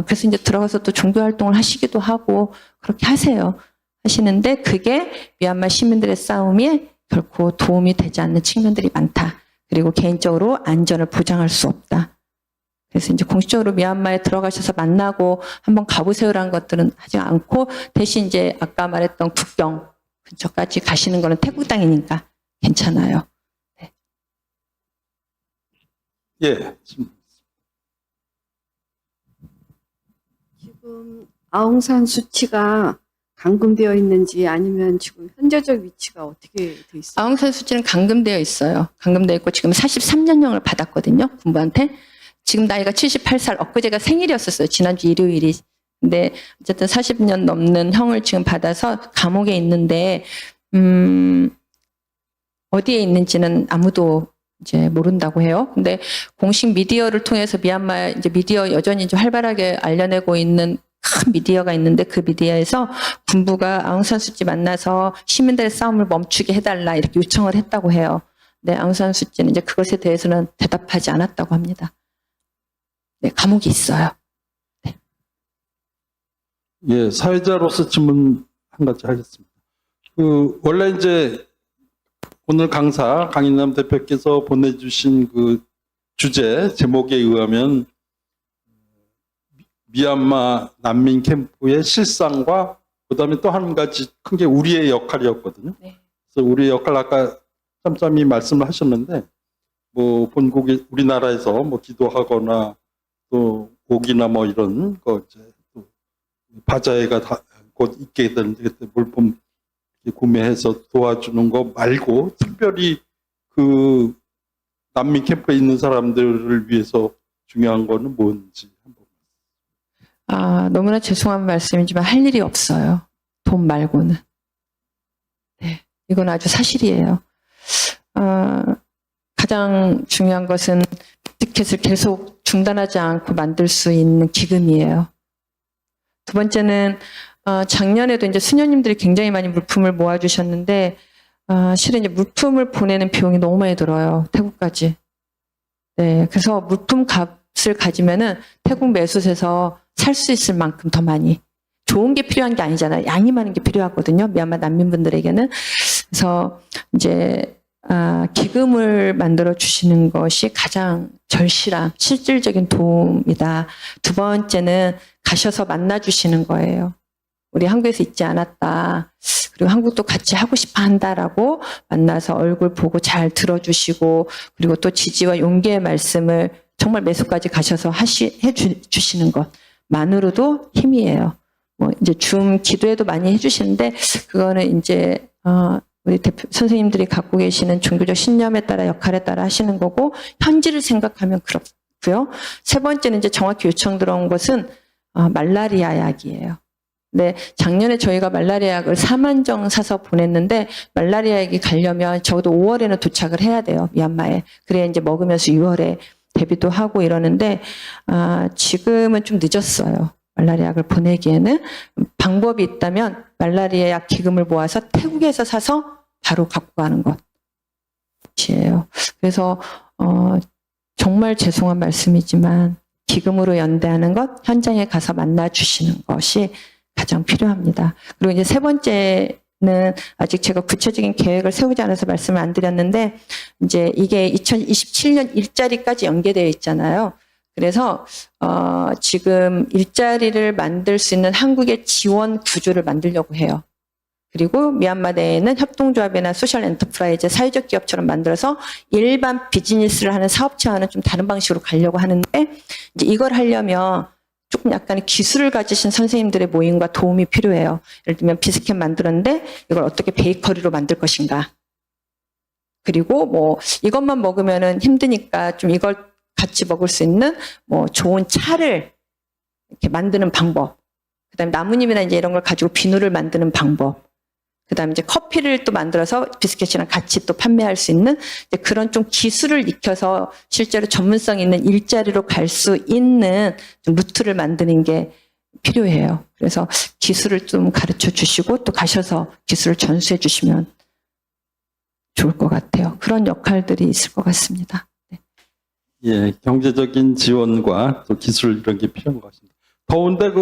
그래서 이제 들어가서 또 종교 활동을 하시기도 하고 그렇게 하시는데 그게 미얀마 시민들의 싸움에 결코 도움이 되지 않는 측면들이 많다. 그리고 개인적으로 안전을 보장할 수 없다. 그래서 이제 공식적으로 미얀마에 들어가셔서 만나고 한번 가보세요라는 것들은 하지 않고 대신 이제 아까 말했던 국경 근처까지 가시는 거는 태국 땅이니까 괜찮아요. 네. 예. 지금 아웅산 수치가 감금되어 있는지 아니면 지금 현재적 위치가 어떻게 돼 있어요? 아웅산 수치는 감금되어 있어요. 감금되어 있고 지금 43년형을 받았거든요. 군부한테. 지금 나이가 78살. 엊그제가 생일이었었어요. 지난주 일요일이. 근데 어쨌든 40년 넘는 형을 지금 받아서 감옥에 있는데 어디에 있는지는 아무도 이제 모른다고 해요. 근데 공식 미디어를 통해서 미얀마 이제 미디어 여전히 이제 활발하게 알려내고 있는 큰 미디어가 있는데 그 미디어에서 군부가 아웅산 수치 만나서 시민들의 싸움을 멈추게 해달라 이렇게 요청을 했다고 해요. 네, 아웅산 수치는 이제 그것에 대해서는 대답하지 않았다고 합니다. 네, 감옥이 있어요. 예, 사회자로서 질문 한 가지 하겠습니다. 원래 이제 오늘 강사 강인남 대표께서 보내주신 그 주제 제목에 의하면 미얀마 난민 캠프의 실상과 그다음에 또 한 가지 큰 게 우리의 역할이었거든요. 네. 그래서 우리의 역할 아까 짬짬이 말씀을 하셨는데 뭐 본국이 우리나라에서 뭐 기도하거나 또 옥이나 뭐 이런 거 이제 또 바자회가 다 곧 있게 되는데 그때 물품 구매해서 도와주는 거 말고 특별히 그 난민 캠프에 있는 사람들을 위해서 중요한 거는 뭔지 한번. 아, 너무나 죄송한 말씀이지만 할 일이 없어요. 돈 말고는. 네, 이건 아주 사실이에요. 가장 중요한 것은 티켓을 계속 중단하지 않고 만들 수 있는 기금이에요. 두 번째는 작년에도 이제 수녀님들이 굉장히 많이 물품을 모아주셨는데 실은 이제 물품을 보내는 비용이 너무 많이 들어요. 태국까지. 네, 그래서 물품 값을 가지면은 태국 매수세에서 살 수 있을 만큼 더 많이. 좋은 게 필요한 게 아니잖아요. 양이 많은 게 필요하거든요. 미얀마 난민분들에게는. 그래서 이제 기금을 만들어 주시는 것이 가장 절실한 실질적인 도움이다. 두 번째는 가셔서 만나 주시는 거예요. 우리 한국에서 있지 않았다. 그리고 한국도 같이 하고 싶어 한다라고 만나서 얼굴 보고 잘 들어주시고 그리고 또 지지와 용기의 말씀을 정말 매수까지 가셔서 해주시는 것만으로도 힘이에요. 뭐 이제 줌 기도에도 많이 해주시는데 그거는 이제 우리 대표 선생님들이 갖고 계시는 종교적 신념에 따라 역할에 따라 하시는 거고 현지를 생각하면 그렇고요. 세 번째는 이제 정확히 요청 들어온 것은 말라리아 약이에요. 네, 작년에 저희가 말라리아 약을 4만 정 사서 보냈는데 말라리아 약이 가려면 적어도 5월에는 도착을 해야 돼요. 미얀마에. 그래야 이제 먹으면서 6월에 대비도 하고 이러는데 지금은 좀 늦었어요. 말라리아 약을 보내기에는 방법이 있다면 말라리아 약 기금을 모아서 태국에서 사서 바로 갖고 가는 것이에요. 그래서 정말 죄송한 말씀이지만 기금으로 연대하는 것, 현장에 가서 만나 주시는 것이 가장 필요합니다. 그리고 이제 세 번째는 아직 제가 구체적인 계획을 세우지 않아서 말씀을 안 드렸는데 이제 이게 2027년 일자리까지 연계되어 있잖아요. 그래서 지금 일자리를 만들 수 있는 한국의 지원 구조를 만들려고 해요. 그리고 미얀마 내에는 협동조합이나 소셜 엔터프라이즈, 사회적 기업처럼 만들어서 일반 비즈니스를 하는 사업체와는 좀 다른 방식으로 가려고 하는데 이제 이걸 하려면 조금 약간의 기술을 가지신 선생님들의 모임과 도움이 필요해요. 예를 들면 비스켓 만들었는데 이걸 어떻게 베이커리로 만들 것인가. 그리고 뭐 이것만 먹으면은 힘드니까 좀 이걸 같이 먹을 수 있는 뭐 좋은 차를 이렇게 만드는 방법. 그다음에 나뭇잎이나 이제 이런 걸 가지고 비누를 만드는 방법. 그다음에 이제 커피를 또 만들어서 비스켓이랑 같이 또 판매할 수 있는 이제 그런 좀 기술을 익혀서 실제로 전문성 있는 일자리로 갈 수 있는 좀 루트를 만드는 게 필요해요. 그래서 기술을 좀 가르쳐 주시고 또 가셔서 기술을 전수해 주시면 좋을 것 같아요. 그런 역할들이 있을 것 같습니다. 네. 예, 경제적인 지원과 또 기술 이런 게 필요한 것 같습니다. 더운데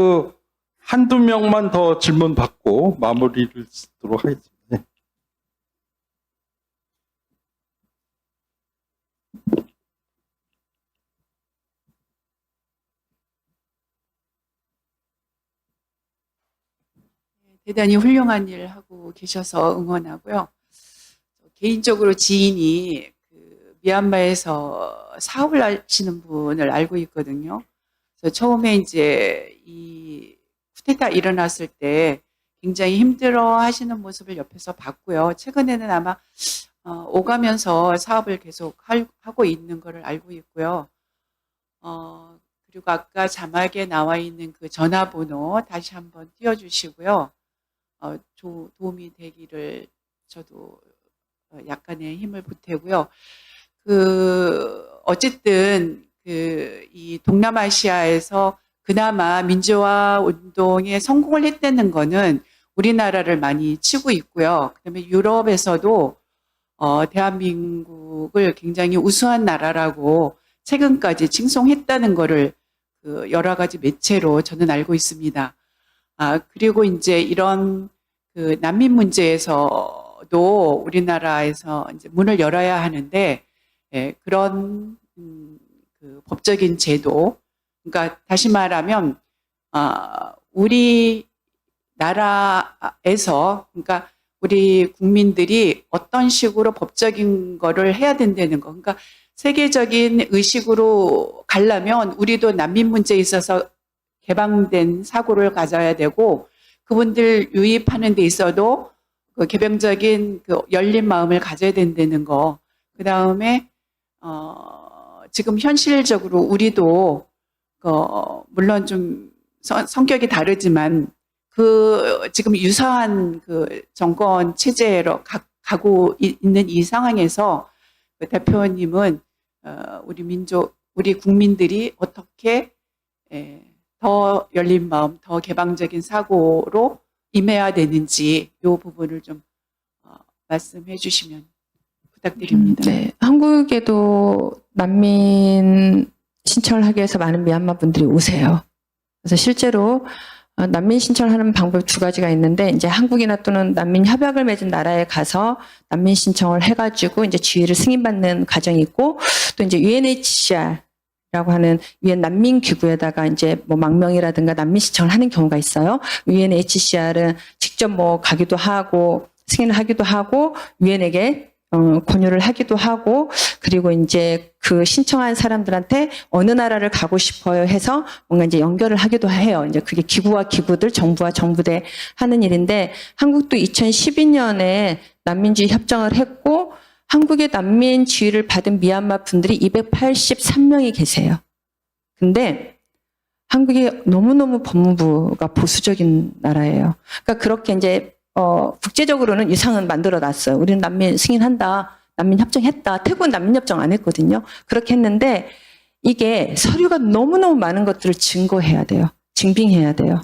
한두 명만 더 질문 받고 마무리를 쓰도록 하겠습니다. 네. 대단히 훌륭한 일을 하고 계셔서 응원하고요. 개인적으로 지인이 미얀마에서 사업을 하시는 분을 알고 있거든요. 그래서 처음에 이제 이 쿠데타 일어났을 때 굉장히 힘들어 하시는 모습을 옆에서 봤고요. 최근에는 아마 오가면서 사업을 계속 하고 있는 것을 알고 있고요. 그리고 아까 자막에 나와 있는 그 전화번호 다시 한번 띄워주시고요. 도움이 되기를 저도 약간의 힘을 보태고요. 어쨌든 이 동남아시아에서 그나마 민주화 운동에 성공을 했다는 거는 우리나라를 많이 치고 있고요. 그다음에 유럽에서도 대한민국을 굉장히 우수한 나라라고 최근까지 칭송했다는 거를 여러 가지 매체로 저는 알고 있습니다. 그리고 이제 이런 난민 문제에서도 우리나라에서 이제 문을 열어야 하는데, 그런 법적인 제도, 그러니까 다시 말하면 우리 나라에서, 그러니까 우리 국민들이 어떤 식으로 법적인 거를 해야 된다는 거. 그러니까 세계적인 의식으로 가려면 우리도 난민 문제에 있어서 개방된 사고를 가져야 되고, 그분들 유입하는 데 있어도 개방적인 열린 마음을 가져야 된다는 거. 그 다음에 지금 현실적으로 우리도 물론 좀 성격이 다르지만 지금 유사한 정권 체제로 가고 있는 이 상황에서 대표님은 우리 국민들이 어떻게 더 열린 마음, 더 개방적인 사고로 임해야 되는지 이 부분을 좀 말씀해 주시면 부탁드립니다. 네, 한국에도 난민 신청을 하기 위해서 많은 미얀마 분들이 오세요. 그래서 실제로 난민 신청하는 방법 두 가지가 있는데, 이제 한국이나 또는 난민 협약을 맺은 나라에 가서 난민 신청을 해가지고 이제 지위를 승인받는 과정이 있고, 또 이제 UNHCR라고 하는 유엔 난민 기구에다가 이제 뭐 망명이라든가 난민 신청을 하는 경우가 있어요. UNHCR은 직접 뭐 가기도 하고 승인을 하기도 하고 유엔에게 권유를 하기도 하고, 그리고 이제 그 신청한 사람들한테 어느 나라를 가고 싶어요 해서 뭔가 이제 연결을 하기도 해요. 이제 그게 기구와 기구들, 정부와 정부대 하는 일인데, 한국도 2012년에 난민주의 협정을 했고, 한국의 난민 지위를 받은 미얀마 분들이 283명이 계세요. 근데 한국이 너무너무 법무부가 보수적인 나라예요. 그러니까 그렇게 이제 국제적으로는 유상은 만들어 놨어요. 우리는 난민 승인한다. 난민 협정했다. 태국은 난민 협정 안 했거든요. 그렇게 했는데 이게 서류가 너무너무 많은 것들을 증거해야 돼요. 증빙해야 돼요.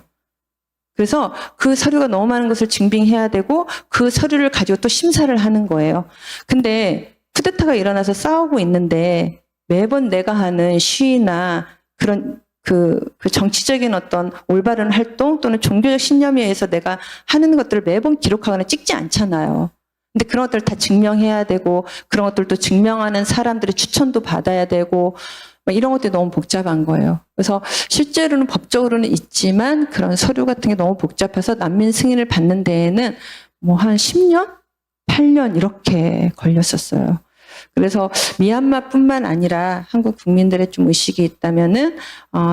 그래서 그 서류가 너무 많은 것을 증빙해야 되고 그 서류를 가지고 또 심사를 하는 거예요. 근데 쿠데타가 일어나서 싸우고 있는데 매번 내가 하는 시위나 그런 그 정치적인 어떤 올바른 활동 또는 종교적 신념에 의해서 내가 하는 것들을 매번 기록하거나 찍지 않잖아요. 근데 그런 것들을 다 증명해야 되고, 그런 것들도 증명하는 사람들의 추천도 받아야 되고, 이런 것들이 너무 복잡한 거예요. 그래서 실제로는 법적으로는 있지만 그런 서류 같은 게 너무 복잡해서 난민 승인을 받는 데에는 뭐 한 10년? 8년 이렇게 걸렸었어요. 그래서 미얀마뿐만 아니라 한국 국민들의 좀 의식이 있다면은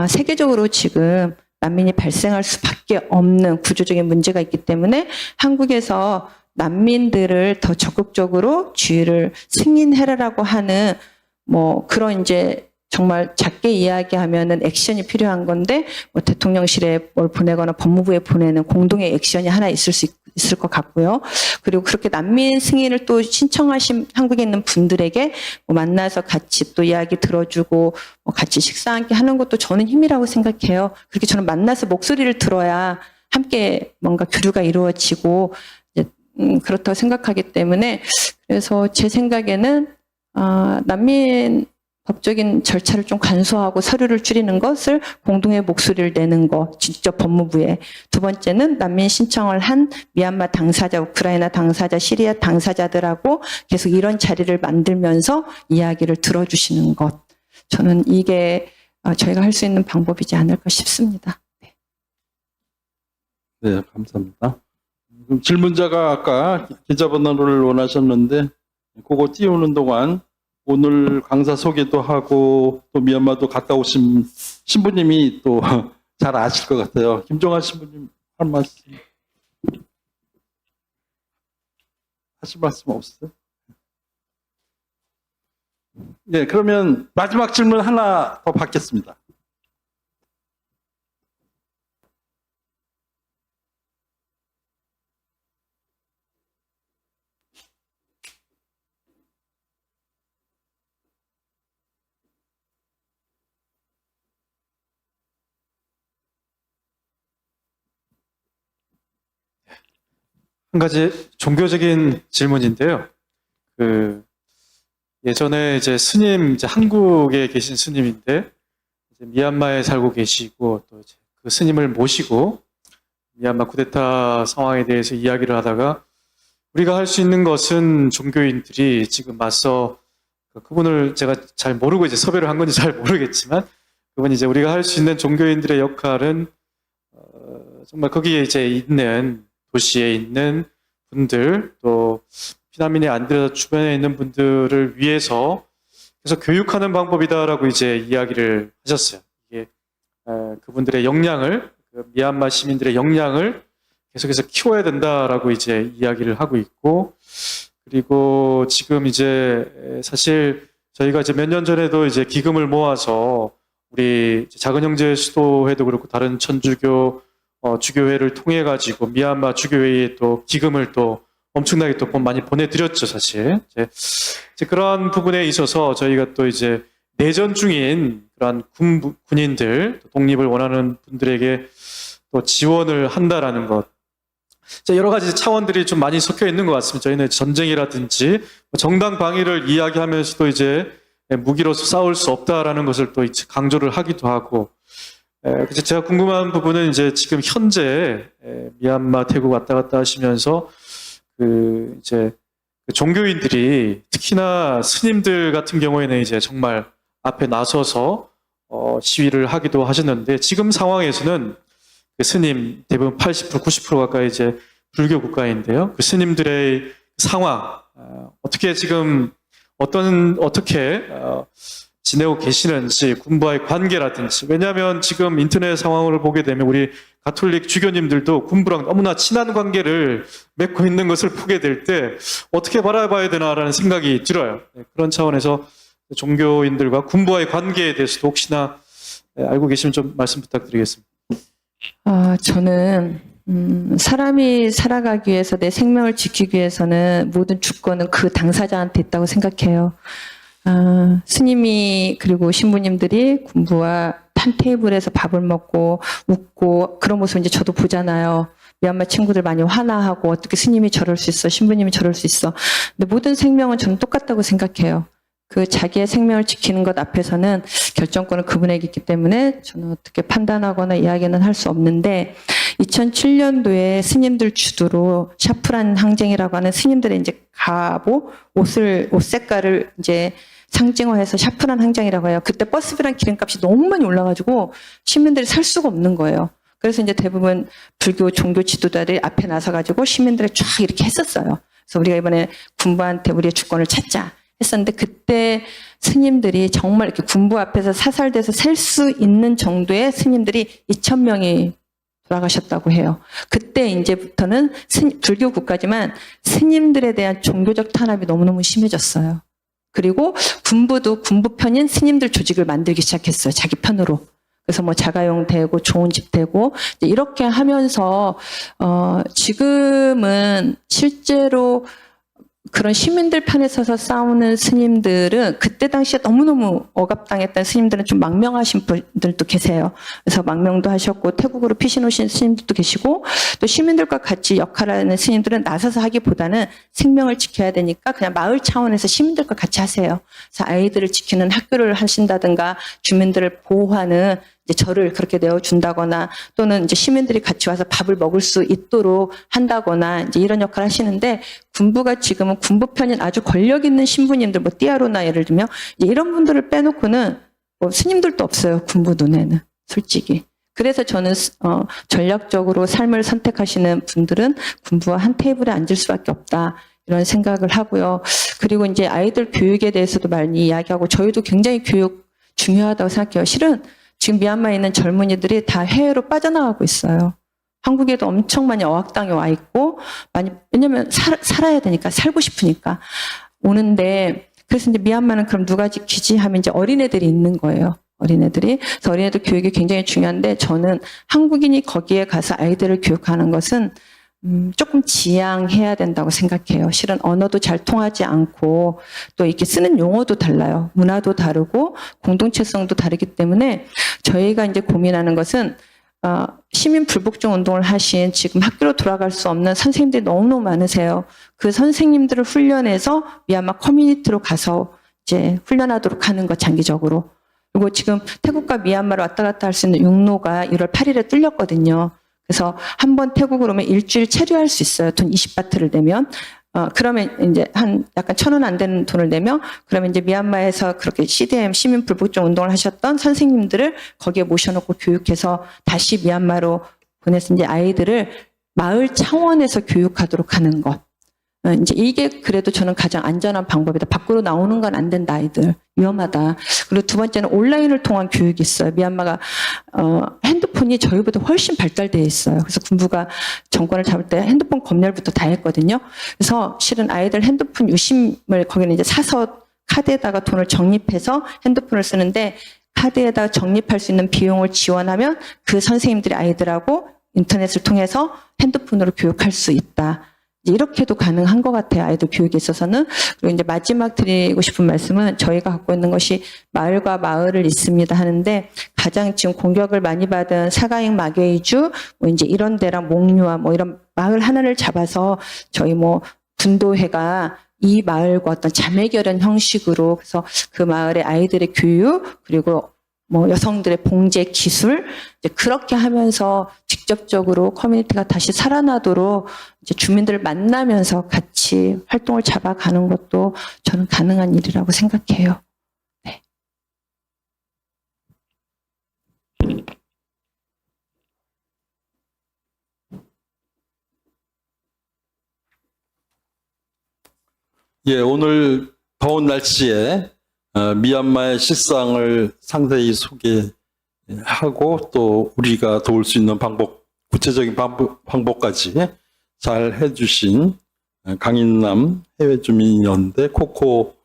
세계적으로 지금 난민이 발생할 수밖에 없는 구조적인 문제가 있기 때문에 한국에서 난민들을 더 적극적으로 지위를 승인해라라고 하는 뭐 그런 이제 정말 작게 이야기하면은 액션이 필요한 건데, 뭐 대통령실에 뭘 보내거나 법무부에 보내는 공동의 액션이 하나 있을 것 같고요. 그리고 그렇게 난민 승인을 또 신청하신 한국에 있는 분들에게 뭐 만나서 같이 또 이야기 들어주고 뭐 같이 식사 함께 하는 것도 저는 힘이라고 생각해요. 그렇게 저는 만나서 목소리를 들어야 함께 뭔가 교류가 이루어지고 그렇다고 생각하기 때문에, 그래서 제 생각에는 난민 법적인 절차를 좀 간소화하고 서류를 줄이는 것을 공동의 목소리를 내는 것, 직접 법무부에. 두 번째는 난민 신청을 한 미얀마 당사자, 우크라이나 당사자, 시리아 당사자들하고 계속 이런 자리를 만들면서 이야기를 들어주시는 것. 저는 이게 저희가 할 수 있는 방법이지 않을까 싶습니다. 네, 감사합니다. 그럼 질문자가 아까 계좌번호를 원하셨는데 그거 띄우는 동안 오늘 강사 소개도 하고 또 미얀마도 갔다 오신 신부님이 또 잘 아실 것 같아요. 김종환 신부님 할 말씀 하실 말씀 없으세요? 네, 그러면 마지막 질문 하나 더 받겠습니다. 한 가지 종교적인 질문인데요. 예전에 이제 스님, 이제 한국에 계신 스님인데, 이제 미얀마에 살고 계시고, 또 이제 그 스님을 모시고, 미얀마 쿠데타 상황에 대해서 이야기를 하다가, 우리가 할 수 있는 것은 종교인들이 지금 맞서, 그분을 제가 잘 모르고 이제 섭외를 한 건지 잘 모르겠지만, 그분이 이제 우리가 할 수 있는 종교인들의 역할은, 정말 거기에 이제 있는, 도시에 있는 분들, 또 피난민이 안 들어서 주변에 있는 분들을 위해서 계속 교육하는 방법이다라고 이제 이야기를 하셨어요. 이게 그분들의 역량을, 미얀마 시민들의 역량을 계속해서 키워야 된다라고 이제 이야기를 하고 있고, 그리고 지금 이제 사실 저희가 이제 몇 년 전에도 이제 기금을 모아서 우리 작은 형제 수도회도 그렇고 다른 천주교 주교회를 통해 가지고 미얀마 주교회에 또 기금을 또 엄청나게 또 많이 보내드렸죠, 사실. 이제 그러한 부분에 있어서 저희가 또 이제 내전 중인 그러한 군인들, 독립을 원하는 분들에게 또 지원을 한다라는 것. 여러 가지 차원들이 좀 많이 섞여 있는 것 같습니다. 저희는 전쟁이라든지 정당 방위를 이야기하면서도 이제 무기로서 싸울 수 없다라는 것을 또 이제 강조를 하기도 하고, 그래서 제가 궁금한 부분은 이제 지금 현재 미얀마 태국 왔다 갔다 하시면서 이제 종교인들이 특히나 스님들 같은 경우에는 이제 정말 앞에 나서서 시위를 하기도 하셨는데, 지금 상황에서는 그 스님 대부분 80% 90% 가까이 이제 불교 국가인데요. 그 스님들의 상황 어떻게 지금 어떻게 지내고 계시는지, 군부와의 관계라든지. 왜냐하면 지금 인터넷 상황을 보게 되면 우리 가톨릭 주교님들도 군부랑 너무나 친한 관계를 맺고 있는 것을 보게 될 때 어떻게 바라봐야 되나라는 생각이 들어요. 그런 차원에서 종교인들과 군부와의 관계에 대해서도 혹시나 알고 계시면 좀 말씀 부탁드리겠습니다. 저는 사람이 살아가기 위해서, 내 생명을 지키기 위해서는 모든 주권은 그 당사자한테 있다고 생각해요. 스님이 그리고 신부님들이 군부와 한 테이블에서 밥을 먹고 웃고 그런 모습 이제 저도 보잖아요. 미얀마 친구들 많이 화나하고, 어떻게 스님이 저럴 수 있어, 신부님이 저럴 수 있어. 근데 모든 생명은 저는 똑같다고 생각해요. 그 자기의 생명을 지키는 것 앞에서는 결정권은 그분에게 있기 때문에 저는 어떻게 판단하거나 이야기는 할 수 없는데, 2007년도에 스님들 주도로 샤프란 항쟁이라고 하는 스님들의 이제 갑옷, 옷 색깔을 이제 상징화해서 샤프란 항쟁이라고 해요. 그때 버스비랑 기름값이 너무 많이 올라가지고 시민들이 살 수가 없는 거예요. 그래서 이제 대부분 불교 종교 지도자들이 앞에 나서가지고 시민들을 쫙 이렇게 했었어요. 그래서 우리가 이번에 군부한테 우리의 주권을 찾자 했었는데, 그때 스님들이 정말 이렇게 군부 앞에서 사살돼서 셀 수 있는 정도의 스님들이 2,000명이 돌아가셨다고 해요. 그때 이제부터는 불교 국가지만 스님들에 대한 종교적 탄압이 너무너무 심해졌어요. 그리고 군부도 군부 편인 스님들 조직을 만들기 시작했어요. 자기 편으로. 그래서 뭐 자가용 되고 좋은 집 되고 이렇게 하면서 지금은 실제로 그런 시민들 편에 서서 싸우는 스님들은 그때 당시에 너무너무 억압당했던 스님들은 좀 망명하신 분들도 계세요. 그래서 망명도 하셨고 태국으로 피신 오신 스님들도 계시고, 또 시민들과 같이 역할하는 스님들은 나서서 하기보다는 생명을 지켜야 되니까 그냥 마을 차원에서 시민들과 같이 하세요. 그래서 아이들을 지키는 학교를 하신다든가 주민들을 보호하는 이제 절을 그렇게 내어준다거나, 또는 이제 시민들이 같이 와서 밥을 먹을 수 있도록 한다거나 이제 이런 역할을 하시는데, 군부가 지금은 군부 편인 아주 권력 있는 신부님들, 뭐 띠아로나 예를 들면 이런 분들을 빼놓고는 뭐 스님들도 없어요. 군부 눈에는 솔직히. 그래서 저는 전략적으로 삶을 선택하시는 분들은 군부와 한 테이블에 앉을 수밖에 없다, 이런 생각을 하고요. 그리고 이제 아이들 교육에 대해서도 많이 이야기하고, 저희도 굉장히 교육 중요하다고 생각해요. 실은 지금 미얀마에 있는 젊은이들이 다 해외로 빠져나가고 있어요. 한국에도 엄청 많이 어학당에 와 있고, 왜냐면 살아야 되니까, 살고 싶으니까 오는데, 그래서 이제 미얀마는 그럼 누가 지키지 하면 이제 어린애들이 있는 거예요. 어린애들이. 그래서 어린애들 교육이 굉장히 중요한데, 저는 한국인이 거기에 가서 아이들을 교육하는 것은 조금 지양해야 된다고 생각해요. 실은 언어도 잘 통하지 않고 또 이렇게 쓰는 용어도 달라요. 문화도 다르고 공동체성도 다르기 때문에 저희가 이제 고민하는 것은 시민 불복종 운동을 하신 지금 학교로 돌아갈 수 없는 선생님들이 너무너무 많으세요. 그 선생님들을 훈련해서 미얀마 커뮤니티로 가서 이제 훈련하도록 하는 것 장기적으로. 그리고 지금 태국과 미얀마를 왔다 갔다 할 수 있는 육로가 1월 8일에 뚫렸거든요. 그래서 한 번 태국으로 오면 일주일 체류할 수 있어요. 돈 20바트를 내면. 그러면 이제 한 약간 1,000원 안 되는 돈을 내면 그러면 이제 미얀마에서 그렇게 CDM 시민 불복종 운동을 하셨던 선생님들을 거기에 모셔놓고 교육해서 다시 미얀마로 보내서 이제 아이들을 마을 차원에서 교육하도록 하는 것. 이제 이게 그래도 저는 가장 안전한 방법이다. 밖으로 나오는 건 안 된다, 아이들. 위험하다. 그리고 두 번째는 온라인을 통한 교육이 있어요. 미얀마가 핸드폰이 저희보다 훨씬 발달되어 있어요. 그래서 군부가 정권을 잡을 때 핸드폰 검열부터 다 했거든요. 그래서 실은 아이들 핸드폰 유심을 거기는 이제 사서 카드에다가 돈을 적립해서 핸드폰을 쓰는데 카드에다가 적립할 수 있는 비용을 지원하면 그 선생님들이 아이들하고 인터넷을 통해서 핸드폰으로 교육할 수 있다. 이렇게도 가능한 것 같아요. 아이들 교육에 있어서는. 그리고 이제 마지막 드리고 싶은 말씀은 저희가 갖고 있는 것이 마을과 마을을 있습니다 하는데 가장 지금 공격을 많이 받은 사가잉 마게이주 뭐 이제 이런 데랑 몽유아 뭐 이런 마을 하나를 잡아서 저희 뭐 분도회가 이 마을과 어떤 자매결연 형식으로 그래서 그 마을의 아이들의 교육 그리고 뭐 여성들의 봉제 기술 이제 그렇게 하면서 직접적으로 커뮤니티가 다시 살아나도록 이제 주민들을 만나면서 같이 활동을 잡아가는 것도 저는 가능한 일이라고 생각해요. 네. 예, 오늘 더운 날씨에 미얀마의 실상을 상세히 소개하고 또 우리가 도울 수 있는 방법, 구체적인 방법까지 잘 해주신 강인남 해외주민연대 코코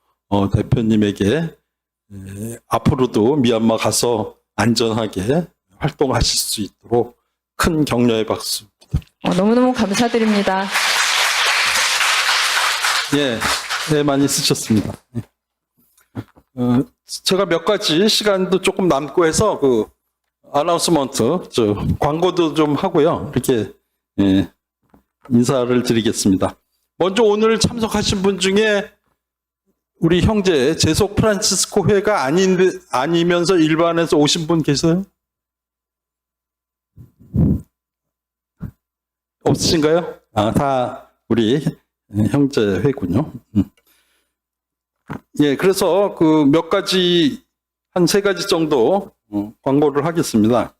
대표님에게 앞으로도 미얀마 가서 안전하게 활동하실 수 있도록 큰 격려의 박수 부탁드립니다. 너무너무 감사드립니다. 예, 네, 많이 쓰셨습니다. 제가 몇 가지 시간도 조금 남고 해서 그 아나운스먼트, 광고도 좀 하고요. 이렇게 인사를 드리겠습니다. 먼저 오늘 참석하신 분 중에 우리 형제 제속 프란치스코 회가 아니면서 일반에서 오신 분 계세요? 없으신가요? 다 우리 형제 회군요. 예, 그래서 그 몇 가지, 한 3가지 정도 광고를 하겠습니다.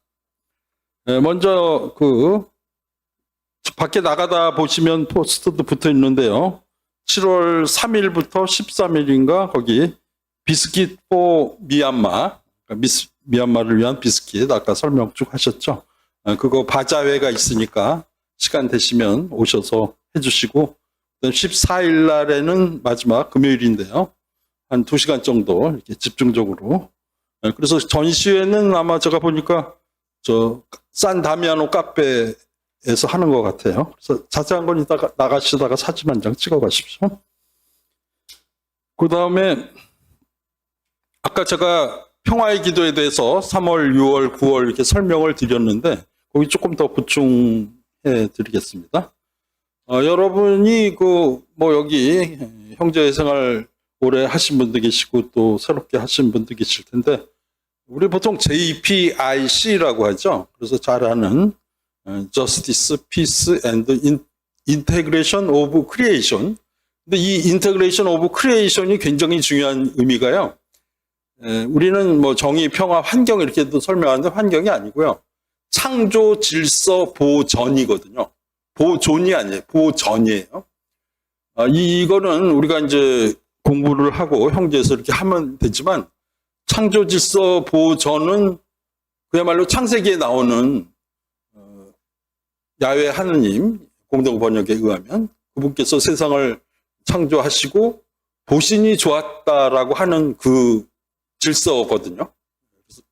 먼저 밖에 나가다 보시면 포스터도 붙어 있는데요. 7월 3일부터 13일인가 거기 비스킷 포 미얀마, 미얀마를 위한 비스킷 아까 설명 쭉 하셨죠. 그거 바자회가 있으니까 시간 되시면 오셔서 해주시고 14일 날에는 마지막 금요일인데요. 한 2시간 정도 이렇게 집중적으로. 그래서 전시회는 아마 제가 보니까 산 다미아노 카페에서 하는 것 같아요. 그래서 자세한 건 이따가 나가시다가 사진 한 장 찍어 가십시오. 그 다음에 아까 제가 평화의 기도에 대해서 3월, 6월, 9월 이렇게 설명을 드렸는데 거기 조금 더 보충해 드리겠습니다. 여러분이 여기 형제 생활 오래 하신 분도 계시고 또 새롭게 하신 분도 계실 텐데 우리 보통 JPIC라고 하죠. 그래서 잘 아는 Justice, Peace and Integration of Creation. 근데 이 Integration of Creation이 굉장히 중요한 의미가요. 우리는 뭐 정의, 평화, 환경 이렇게도 설명하는데 환경이 아니고요. 창조, 질서, 보전이거든요. 보존이 아니에요. 보전이에요. 이거는 우리가 이제 공부를 하고 형제에서 이렇게 하면 되지만 창조, 질서, 보전은 그야말로 창세기에 나오는 야훼 하느님 공동 번역에 의하면 그분께서 세상을 창조하시고 보시니 좋았다라고 하는 그 질서거든요.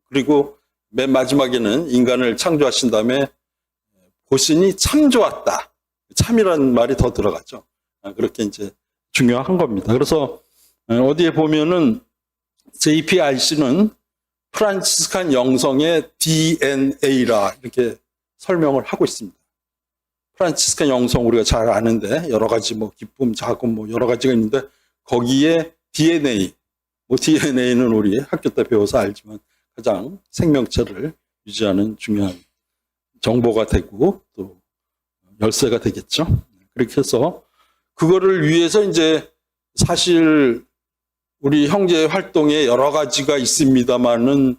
그리고 맨 마지막에는 인간을 창조하신 다음에 보시니 참 좋았다. 참이라는 말이 더 들어가죠. 그렇게 이제 중요한 겁니다. 그래서 어디에 보면은 JPIC는 프란치스칸 영성의 DNA라 이렇게 설명을 하고 있습니다. 프란치스칸 영성 우리가 잘 아는데 여러 가지 뭐 기쁨, 자금 뭐 여러 가지가 있는데 거기에 DNA, 뭐 DNA는 우리 학교 때 배워서 알지만 가장 생명체를 유지하는 중요한 정보가 되고 또 열쇠가 되겠죠. 그렇게 해서 그거를 위해서 이제 사실 우리 형제 활동에 여러 가지가 있습니다만은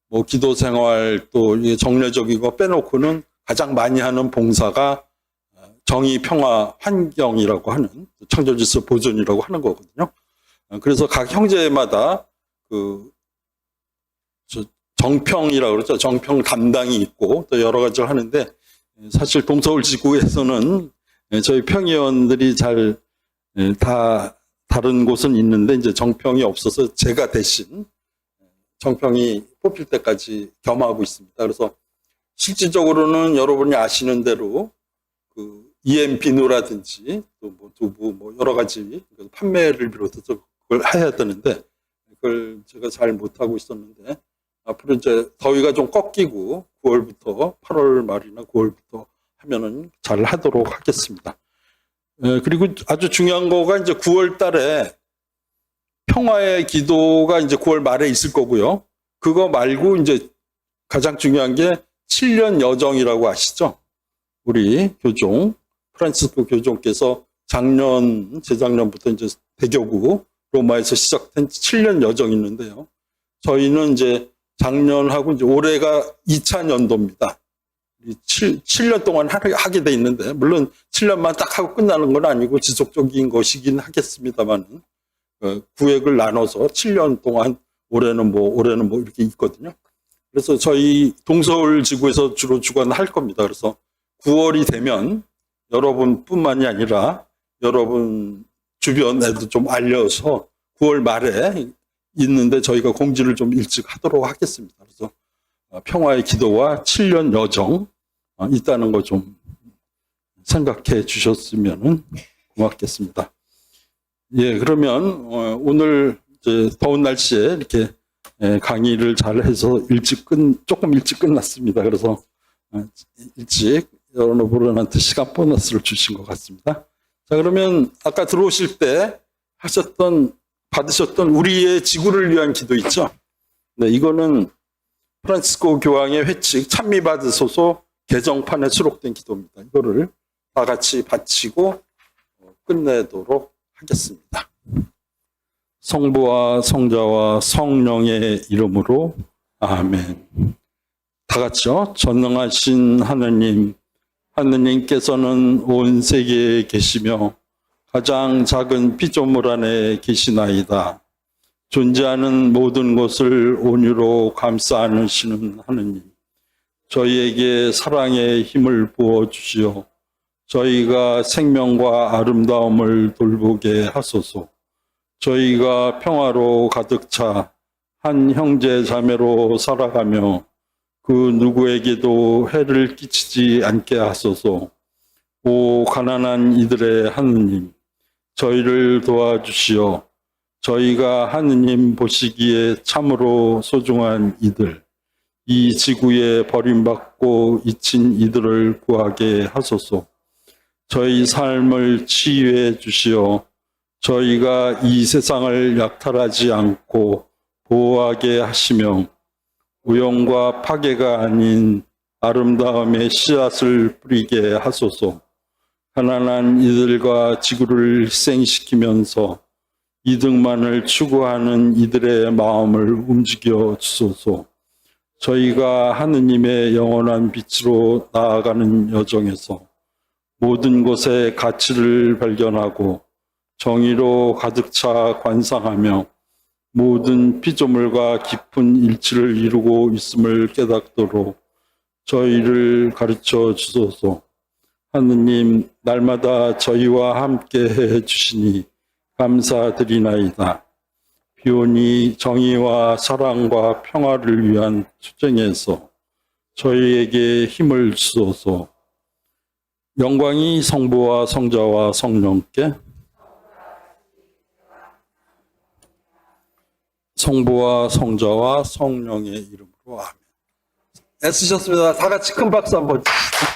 뭐 기도 생활 또 정례적인 거 빼놓고는 가장 많이 하는 봉사가 정의, 평화, 환경이라고 하는 창조질서 보존이라고 하는 거거든요. 그래서 각 형제마다 그 정평이라고 그러죠. 정평 담당이 있고 또 여러 가지를 하는데 사실 동서울 지구에서는 저희 평의원들이 잘 다 다른 곳은 있는데 이제 정평이 없어서 제가 대신 정평이 뽑힐 때까지 겸하고 있습니다. 그래서 실질적으로는 여러분이 아시는 대로 그 EM 비누라든지 또 뭐 두부 뭐 여러 가지 판매를 비롯해서 그걸 해야 되는데 그걸 제가 잘 못하고 있었는데 앞으로 이제 더위가 좀 꺾이고 9월부터 8월 말이나 9월부터 하면은 잘 하도록 하겠습니다. 그리고 아주 중요한 거가 이제 9월 달에 평화의 기도가 이제 9월 말에 있을 거고요. 그거 말고 이제 가장 중요한 게 7년 여정이라고 아시죠? 우리 교종, 프란치스코 교종께서 재작년부터 이제 대교구 로마에서 시작된 7년 여정이 있는데요. 저희는 이제 작년하고 이제 올해가 2차 연도입니다. 7년 동안 하게 돼 있는데, 물론 7년만 딱 하고 끝나는 건 아니고 지속적인 것이긴 하겠습니다만, 구획을 나눠서 7년 동안 올해는 뭐 이렇게 있거든요. 그래서 저희 동서울 지구에서 주로 주관할 겁니다. 그래서 9월이 되면 여러분뿐만이 아니라 여러분 주변에도 좀 알려서 9월 말에 있는데 저희가 공지를 좀 일찍 하도록 하겠습니다. 그래서 평화의 기도와 7년 여정 있다는 거 좀 생각해 주셨으면 고맙겠습니다. 예, 그러면 오늘 이제 더운 날씨에 이렇게 강의를 잘 해서 조금 일찍 끝났습니다. 그래서 일찍 여러분한테 시간 보너스를 주신 것 같습니다. 자, 그러면 아까 들어오실 때 받으셨던 우리의 지구를 위한 기도 있죠? 네, 이거는 프란치스코 교황의 회칙 찬미 받으소서 개정판에 수록된 기도입니다. 이거를 다 같이 바치고 끝내도록 하겠습니다. 성부와 성자와 성령의 이름으로 아멘. 다 같이요. 전능하신 하느님께서는 온 세계에 계시며 가장 작은 피조물 안에 계시나이다. 존재하는 모든 것을 온유로 감싸 안으시는 하느님, 저희에게 사랑의 힘을 부어주시어 저희가 생명과 아름다움을 돌보게 하소서. 저희가 평화로 가득 차 한 형제 자매로 살아가며 그 누구에게도 해를 끼치지 않게 하소서. 오 가난한 이들의 하느님, 저희를 도와주시어 저희가 하느님 보시기에 참으로 소중한 이들, 이 지구에 버림받고 잊힌 이들을 구하게 하소서. 저희 삶을 치유해 주시어 저희가 이 세상을 약탈하지 않고 보호하게 하시며 우영과 파괴가 아닌 아름다움의 씨앗을 뿌리게 하소서. 가난한 이들과 지구를 희생시키면서 이득만을 추구하는 이들의 마음을 움직여 주소서. 저희가 하느님의 영원한 빛으로 나아가는 여정에서 모든 것의 가치를 발견하고 정의로 가득 차 관상하며 모든 피조물과 깊은 일치를 이루고 있음을 깨닫도록 저희를 가르쳐 주소서. 하느님, 날마다 저희와 함께 해 주시니 감사드리나이다. 비오니 정의와 사랑과 평화를 위한 투쟁에서 저희에게 힘을 주소서. 영광이 성부와 성자와 성령께 성부와 성자와 성령의 이름으로 아멘. 애쓰셨습니다. 다 같이 큰 박수 한번 주시죠.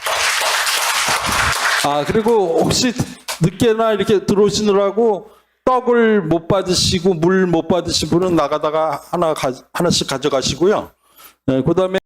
그리고 혹시 늦게나 이렇게 들어오시느라고 떡을 못 받으시고 물 못 받으신 분은 나가다가 하나씩 가져가시고요. 네, 그다음에